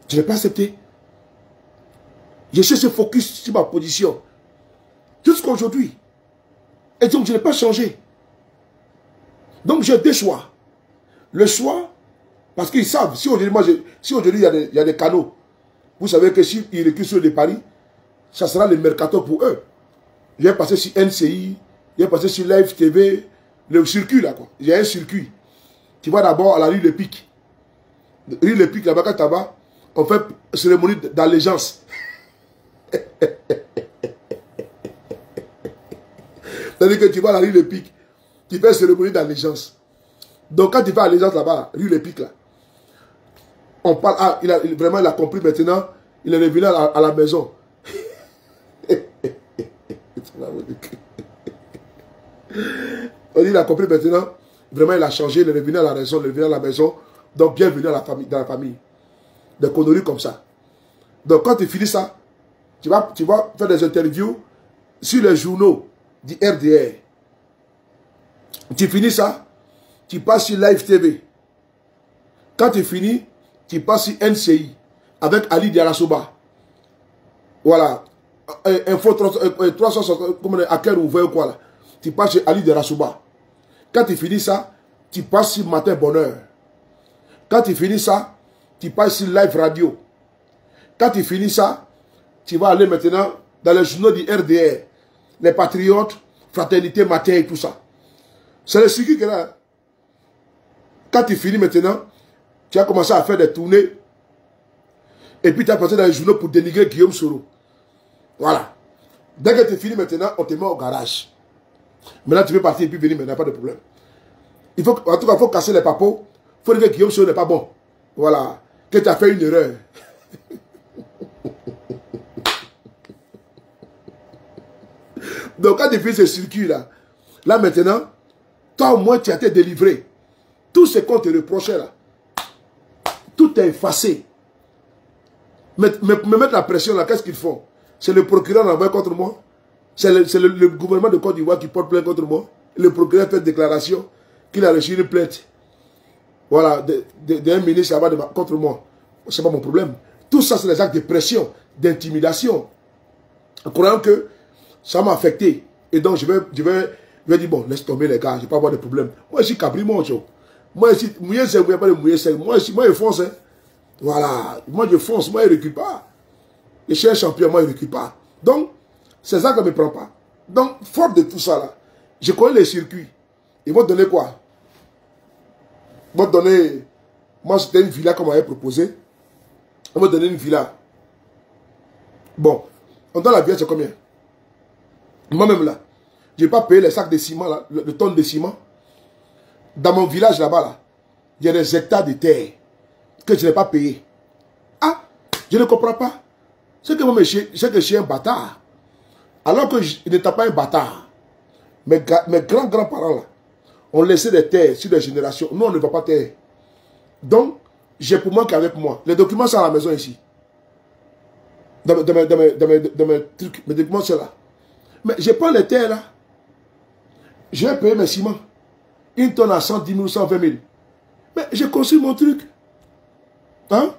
Je n'ai pas accepté. Je cherche ce focus sur ma position. Jusqu'à aujourd'hui. Et donc, je n'ai pas changé. Donc, j'ai 2 choix. Le choix, parce qu'ils savent, si aujourd'hui, il y a des canaux, vous savez que s'ils reculent sur les paris, ça sera le mercato pour eux. Je vais passer sur NCI, je vais passer sur Live TV, le circuit là, quoi. Il y a un circuit. Tu vas d'abord à la rue Le Pic. Rue Le Pic, là-bas, quand tu vas, on fait cérémonie d'allégeance. C'est-à-dire que tu vas à la rue Le Pic. Tu fais cérémonie d'allégeance. Donc quand tu fais allégeance là-bas, rue Les Pics là, on parle, ah, vraiment il a compris maintenant, il est revenu à la maison. On dit il a compris maintenant, vraiment il a changé, il est revenu à la raison, il est revenu à la maison. Donc bienvenue à la famille, dans la famille. Des conneries comme ça. Donc quand tu finis ça, tu vas faire des interviews sur les journaux du RDR. Tu finis ça, tu passes sur Live TV. Quand tu finis, tu passes sur NCI avec Ali Diarasoba. Voilà. Info 360, comme à quel ouvert ou quoi là. Tu passes sur Ali Diarasoba. Quand tu finis ça, tu passes sur Matin Bonheur. Quand tu finis ça, tu passes sur Live Radio. Quand tu finis ça, tu vas aller maintenant dans les journaux du RDR. Les Patriotes, Fraternité, Matin et tout ça. C'est le circuit que là. Quand tu finis maintenant, tu as commencé à faire des tournées. Et puis tu as passé dans les journaux pour dénigrer Guillaume Soro. Voilà. Dès que tu finis maintenant, on te met au garage. Maintenant tu veux partir et puis venir, mais il n'y a pas de problème. En tout cas, il faut casser les papos. Il faut dire que Guillaume Soro n'est pas bon. Voilà. Que tu as fait une erreur. Donc quand tu fais ce circuit là, là maintenant, toi au moins tu as été délivré. Tout ce qu'on te reprochait là, tout est effacé. Me mettre la pression là, qu'est-ce qu'ils font? C'est le procureur qui envoie contre moi. C'est le gouvernement de Côte d'Ivoire qui porte plainte contre moi. Le procureur fait une déclaration qu'il a reçu une plainte. Voilà, d'un ministre contre moi. C'est pas mon problème. Tout ça, c'est des actes de pression, d'intimidation. En croyant que ça m'a affecté. Et donc, je vais dire, bon, laisse tomber les gars, je ne vais pas avoir de problème. Moi, je suis cabri, mon jour. Moi, je suis mouillé, c'est pas de mouillé, c'est moi, je fonce. Hein. Voilà. Moi, je fonce. Moi, je ne recule pas. Je suis un champion, moi, je ne recule pas. Donc, c'est ça que je ne me prends pas. Donc, fort de tout ça, là, je connais les circuits. Ils vont donner quoi? Ils vont donner... Moi, c'était une villa qu'on m'avait proposé. On va donner une villa. Bon, on donne la villa, c'est combien? Moi-même là, je n'ai pas payé les sacs de ciment, là, le tonne de ciment. Dans mon village là-bas, là, il y a des hectares de terre que je n'ai pas payé. Ah, je ne comprends pas. C'est que moi, je suis un bâtard. Alors que je n'étais pas un bâtard. Mes grands-grands-parents là, ont laissé des terres sur des générations. Nous, on ne va pas terre. Donc, j'ai pour moi qu'avec moi. Les documents sont à la maison ici. Dans mes trucs, mes documents sont là. Mais je prends les terres là. Je vais payer mes ciments. Une tonne à 110 000, 120 000. Mais j'ai construit mon truc. Hein?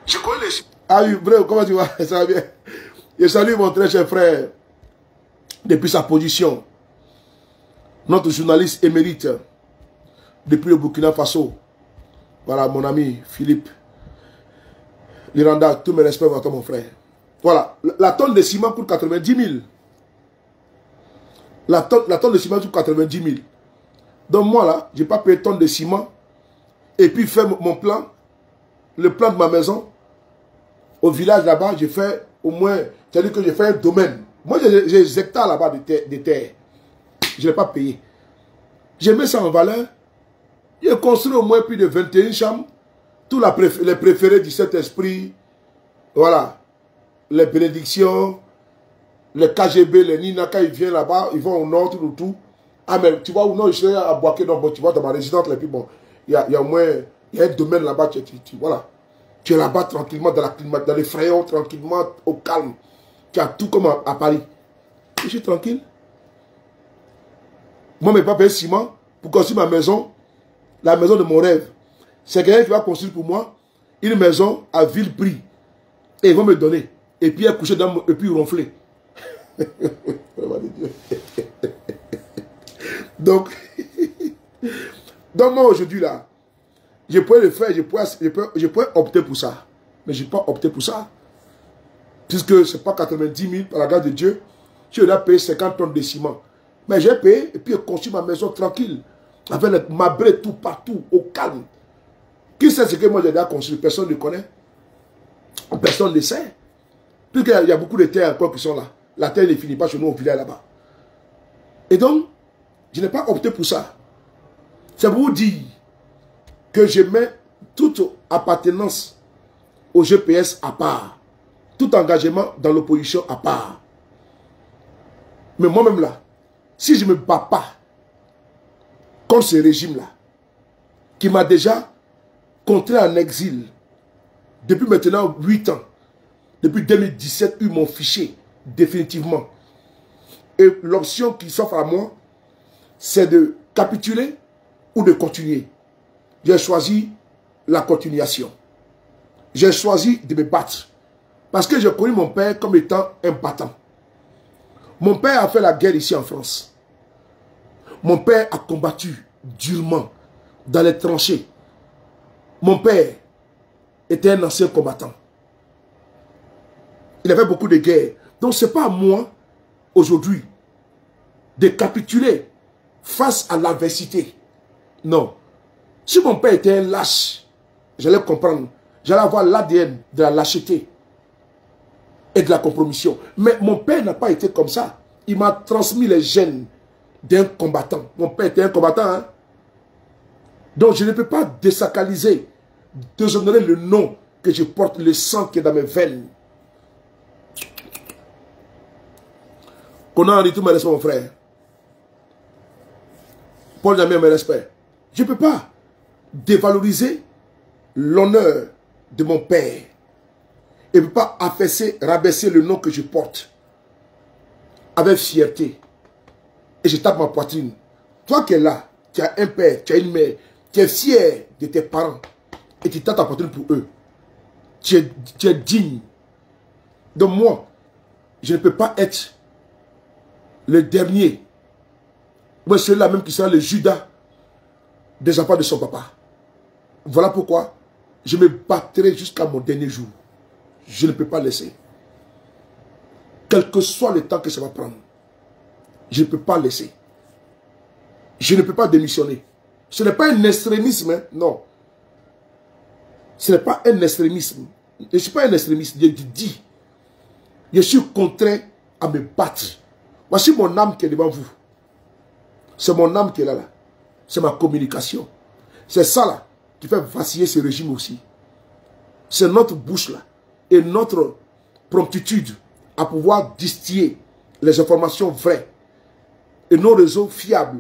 Je connais les... Ah oui, bref, comment tu vas? Ça va bien. Je salue mon très cher frère. Depuis sa position. Notre journaliste émérite. Depuis le Burkina Faso. Voilà, mon ami Philippe. L'Iranda, tous mes respects à toi, mon frère. Voilà, la tonne de ciment coûte 90 000. La tonne de ciment coûte 90 000. Donc moi là, je n'ai pas payé tonne de ciment. Et puis faire mon plan, le plan de ma maison. Au village là-bas, j'ai fait au moins, c'est-à-dire que j'ai fait un domaine. Moi, j'ai des hectares là-bas de terre. Je ne l'ai pas payé. J'ai mis ça en valeur. J'ai construit au moins plus de 21 chambres. Tous les préférés du Saint-Esprit. Voilà. Les bénédictions. Les KGB, les Nina, quand ils viennent là-bas, ils vont au nord, tout. Ah, mais tu vois où non, je suis à Boaké, donc bon, tu vois, dans ma résidence, et puis bon, il y a au moins, il y a un domaine là-bas, voilà. Tu es là-bas tranquillement, dans les frayons, tranquillement, au calme. Tu as tout comme à Paris. Je suis tranquille. Moi, je n'ai pas payé ciment pour construire ma maison, la maison de mon rêve. C'est quelqu'un qui va construire pour moi une maison à vil prix. Et ils vont me donner. Et puis, coucher dans et puis ronfler. Donc moi, aujourd'hui, là, je pourrais le faire, je pourrais opter pour ça. Mais je n'ai pas opté pour ça. Puisque ce n'est pas 90 000 par la grâce de Dieu. Je dois payer 50 tonnes de ciment. Mais j'ai payé et puis j'ai construit ma maison tranquille. Avec ma brée tout partout, au calme. Qui sait ce que moi j'ai déjà construit? Personne ne connaît. Personne ne sait. Puisqu'il y a beaucoup de terres encore qui sont là. La terre ne finit pas chez nous au village là-bas. Et donc, je n'ai pas opté pour ça. C'est pour vous dire que je mets toute appartenance au GPS à part. Tout engagement dans l'opposition à part. Mais moi-même là, si je ne me bats pas contre ce régime-là, qui m'a déjà contraint en exil depuis maintenant 8 ans, depuis 2017, ils m'ont fiché définitivement. Et l'option qui s'offre à moi, c'est de capituler ou de continuer. J'ai choisi la continuation. J'ai choisi de me battre. Parce que j'ai connu mon père comme étant un battant. Mon père a fait la guerre ici en France. Mon père a combattu durement dans les tranchées. Mon père était un ancien combattant. Il avait beaucoup de guerres. Donc ce n'est pas à moi, aujourd'hui, de capituler face à l'adversité. Non. Si mon père était un lâche, j'allais comprendre. J'allais avoir l'ADN de la lâcheté et de la compromission. Mais mon père n'a pas été comme ça. Il m'a transmis les gènes d'un combattant. Mon père était un combattant. Hein? Donc je ne peux pas désacraliser, déshonorer le nom que je porte, le sang qui est dans mes veines. Qu'on a en tout mes respects, mon frère. Paul Damien, mes respects. Je ne peux pas dévaloriser l'honneur de mon père. Et ne peux pas affaisser, rabaisser le nom que je porte avec fierté. Et je tape ma poitrine. Toi qui es là, tu as un père, tu as une mère, tu es fier de tes parents et tu tapes ta poitrine pour eux. Tu es digne. Donc moi, je ne peux pas être le dernier. Moi, c'est là même qui sera le Judas des enfants de son papa. Voilà pourquoi je me battrai jusqu'à mon dernier jour. Je ne peux pas laisser. Quel que soit le temps que ça va prendre, je ne peux pas laisser. Je ne peux pas démissionner. Ce n'est pas un extrémisme, hein? Non. Ce n'est pas un extrémisme. Je ne suis pas un extrémiste, je dis. Je suis contraint à me battre. Voici mon âme qui est devant vous. C'est mon âme qui est là. C'est ma communication. C'est ça là qui fait vaciller ce régime aussi. C'est notre bouche là et notre promptitude à pouvoir distiller les informations vraies et nos réseaux fiables,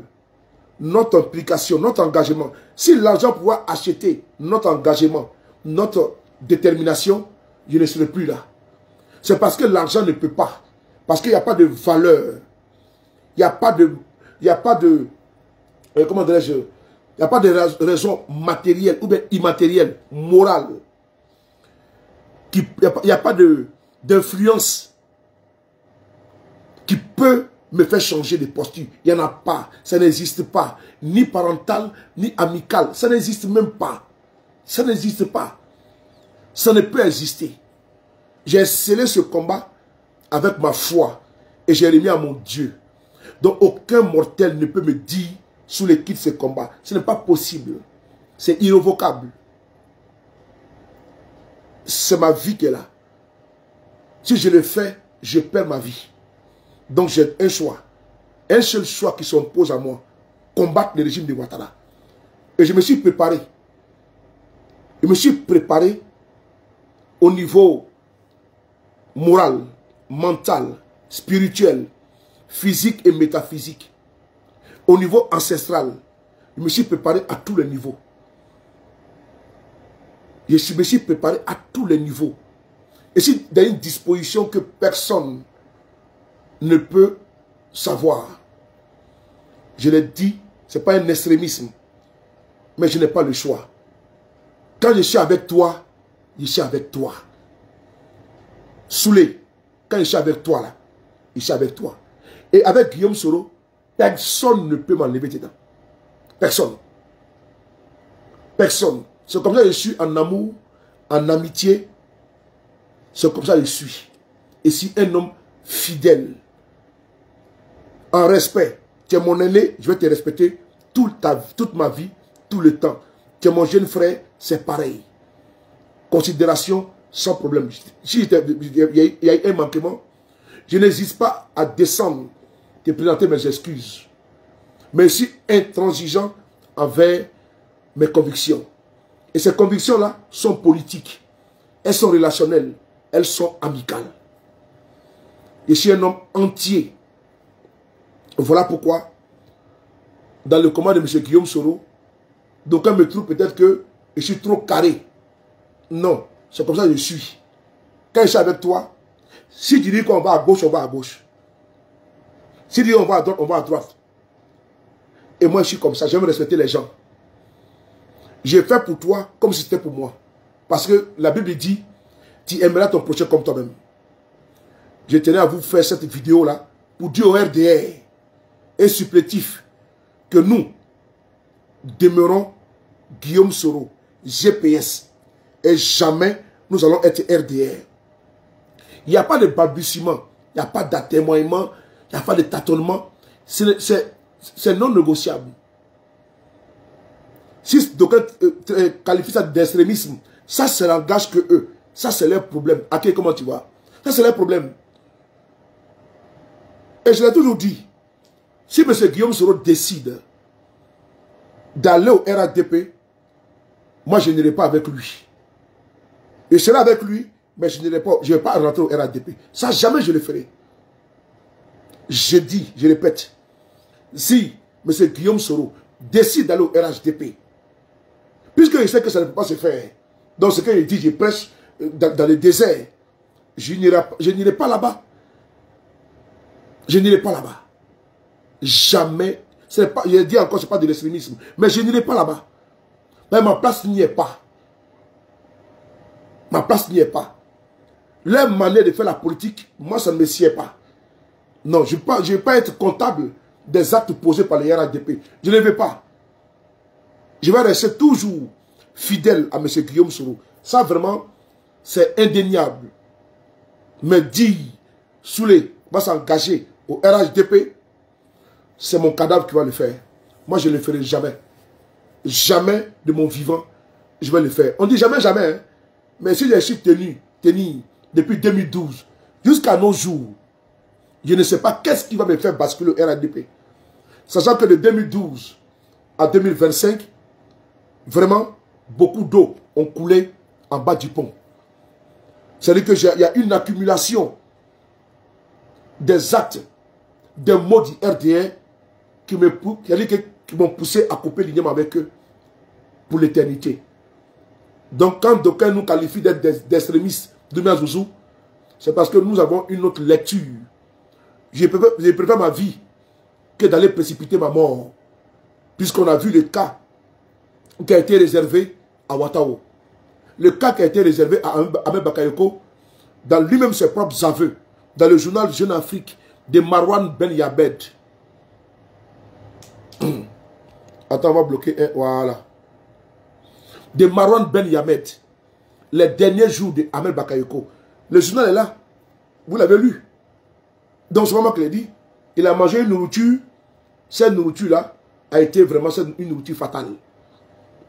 notre implication, notre engagement. Si l'argent pouvait acheter notre engagement, notre détermination, je ne serais plus là. C'est parce que l'argent ne peut pas. Parce qu'il n'y a pas de valeur. Il n'y a pas de... comment dirais-je? Il n'y a pas de raison matérielle ou bien immatérielle, morale. Il n'y a pas d'influence qui peut me faire changer de posture. Il n'y en a pas. Ça n'existe pas. Ni parental, ni amical. Ça n'existe même pas. Ça n'existe pas. Ça ne peut exister. J'ai scellé ce combat avec ma foi et j'ai remis à mon Dieu. Donc aucun mortel ne peut me dire sous les quittes ce combat. Ce n'est pas possible. C'est irrévocable. C'est ma vie qui est là. Si je le fais, je perds ma vie. Donc j'ai un choix. Un seul choix qui s'impose à moi. Combattre le régime de Ouattara. Et je me suis préparé. Je me suis préparé au niveau moral, mental, spirituel, physique et métaphysique. Au niveau ancestral, je me suis préparé à tous les niveaux. Je me suis préparé à tous les niveaux. Et c'est dans une disposition que personne ne peut savoir. Je l'ai dit, ce n'est pas un extrémisme, mais je n'ai pas le choix. Quand je suis avec toi, je suis avec toi. Soulé, quand je suis avec toi là, je suis avec toi. Et avec Guillaume Soro, personne ne peut m'enlever dedans. Personne. Personne. C'est comme ça que je suis en amour, en amitié. C'est comme ça que je suis. Et si un homme fidèle, en respect, tu es mon aîné, je vais te respecter toute ma vie, tout le temps. Tu es mon jeune frère, c'est pareil. Considération, sans problème. Si il y a un manquement, je n'hésite pas à descendre, te présenter mes excuses. Mais je suis intransigeant envers mes convictions. Et ces convictions-là sont politiques. Elles sont relationnelles. Elles sont amicales. Je suis un homme entier. Voilà pourquoi, dans le combat de M. Guillaume Soro, d'aucuns me trouvent peut-être que je suis trop carré. Non, c'est comme ça que je suis. Quand je suis avec toi, si tu dis qu'on va à gauche, on va à gauche. Si tu dis on va à droite, on va à droite. Et moi, je suis comme ça. J'aime respecter les gens. J'ai fait pour toi comme si c'était pour moi. Parce que la Bible dit, tu aimeras ton prochain comme toi-même. Je tenais à vous faire cette vidéo-là pour dire au RDR et supplétif que nous demeurons Guillaume Soro, GPS, et jamais nous allons être RDR. Il n'y a pas de balbutiement, il n'y a pas d'atémoignement, il n'y a pas de tâtonnement. C'est non négociable. Si d'aucuns qualifient ça d'extrémisme, ça c'est langage que eux. Ça c'est leur problème. Ok, comment tu vois? Ça c'est leur problème. Et je l'ai toujours dit, si M. Guillaume Soro décide d'aller au RADP, moi je n'irai pas avec lui. Je serai avec lui, mais je ne vais pas rentrer au RADP. Ça jamais je le ferai. Je dis, je répète, si M. Guillaume Soro décide d'aller au RHDP, puisque je sais que ça ne peut pas se faire, donc ce qu'il dit, je prêche dans le désert, je n'irai pas là-bas. Je n'irai pas là-bas. Jamais. Pas, je dis encore, ce n'est pas de l'extrémisme, mais je n'irai pas là-bas. Mais ma place n'y est pas. Ma place n'y est pas. Leur manière de faire la politique, moi, ça ne me sied pas. Non, je ne vais pas être comptable des actes posés par les RADP. Je ne vais pas. Je vais rester toujours fidèle à M. Guillaume Soro. Ça, vraiment, c'est indéniable. Mais dire, Soulé va s'engager au RHDP, c'est mon cadavre qui va le faire. Moi, je ne le ferai jamais. Jamais de mon vivant, je vais le faire. On dit jamais, jamais. Hein? Mais si je suis tenu depuis 2012 jusqu'à nos jours, je ne sais pas qu'est-ce qui va me faire basculer au RADP. Sachant que de 2012 à 2025, vraiment, beaucoup d'eau ont coulé en bas du pont. C'est-à-dire qu'il y a une accumulation des actes, des mots du RDR qui m'ont poussé à couper l'union avec eux pour l'éternité. Donc quand d'aucuns nous qualifient d'être d'extrémistes de Miazouzou, c'est parce que nous avons une autre lecture. Je préfère ma vie que d'aller précipiter ma mort. Puisqu'on a vu le cas qui a été réservé à Ouattao. Le cas qui a été réservé à Ahmed Bakayoko, dans lui-même ses propres aveux, dans le journal Jeune Afrique de Marwan Ben Yabed. Attends, on va bloquer un. Voilà. De Marwan Ben Yamed. Les derniers jours de Ahmed Bakayoko. Le journal est là. Vous l'avez lu. Donc c'est vraiment qu'il a dit. Il a mangé une nourriture. Cette nourriture-là a été vraiment une nourriture fatale.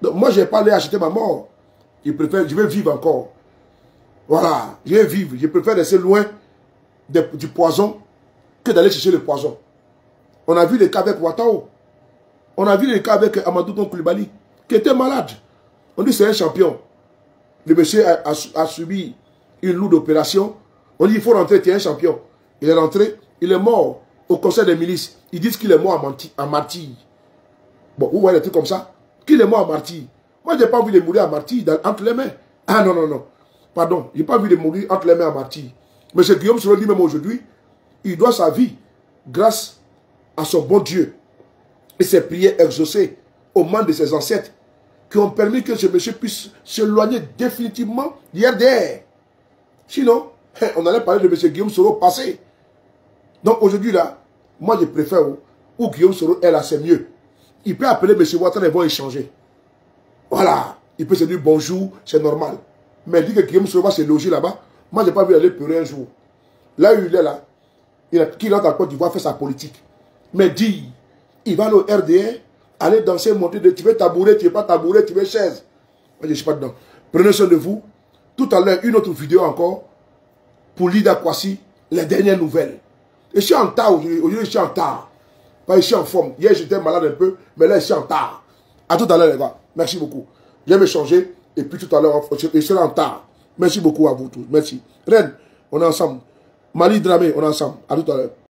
Donc moi, je n'ai pas allé acheter ma mort. Je vais vivre encore. Voilà. Je vais vivre. Je préfère rester loin du poison que d'aller chercher le poison. On a vu les cas avec Ouattao. On a vu les cas avec Amadou Koulibaly, qui était malade. On dit c'est un champion. Le monsieur a subi une lourde opération. On dit il faut rentrer, tu es un champion. Il est rentré, il est mort au conseil des milices. Ils disent qu'il est mort en martyr. Bon, vous voyez des trucs comme ça. Qu'il est mort en martyr. Moi, je n'ai pas envie de mourir en martyr entre les mains. Ah non, non, non. Pardon, je n'ai pas envie de mourir entre les mains en martyr. Mais ce Guillaume Soro lui-même aujourd'hui, il doit sa vie grâce à son bon Dieu et ses prières exaucées aux mains de ses ancêtres qui ont permis que ce monsieur puisse s'éloigner définitivement du RDR. Sinon, on allait parler de M. Guillaume Soro passé. Donc aujourd'hui là, moi je préfère où Guillaume Soro est là, c'est mieux. Il peut appeler M. Ouattara et ils vont échanger. Voilà, il peut se dire bonjour, c'est normal. Mais dit que Guillaume Soro va se loger là-bas, moi je n'ai pas vu aller pleurer un jour. Là où il est là, qu'il rentre en Côte d'Ivoire faire sa politique. Mais dit, il va au RDR, aller danser, monter, tu veux tabouret, tu ne veux pas tabouret, tu veux chaise. Moi je ne suis pas dedans. Prenez soin de vous, tout à l'heure, une autre vidéo encore pour Lida Kwasi, les dernières nouvelles. Et je suis en retard aujourd'hui, je suis en retard. Je suis en forme. Hier, j'étais malade un peu, mais là, je suis en retard. À tout à l'heure, les gars. Merci beaucoup. Je vais me changer. Et puis tout à l'heure, je serai en retard. Merci beaucoup à vous tous. Merci. Reine, on est ensemble. Mali Dramé, on est ensemble. À tout à l'heure.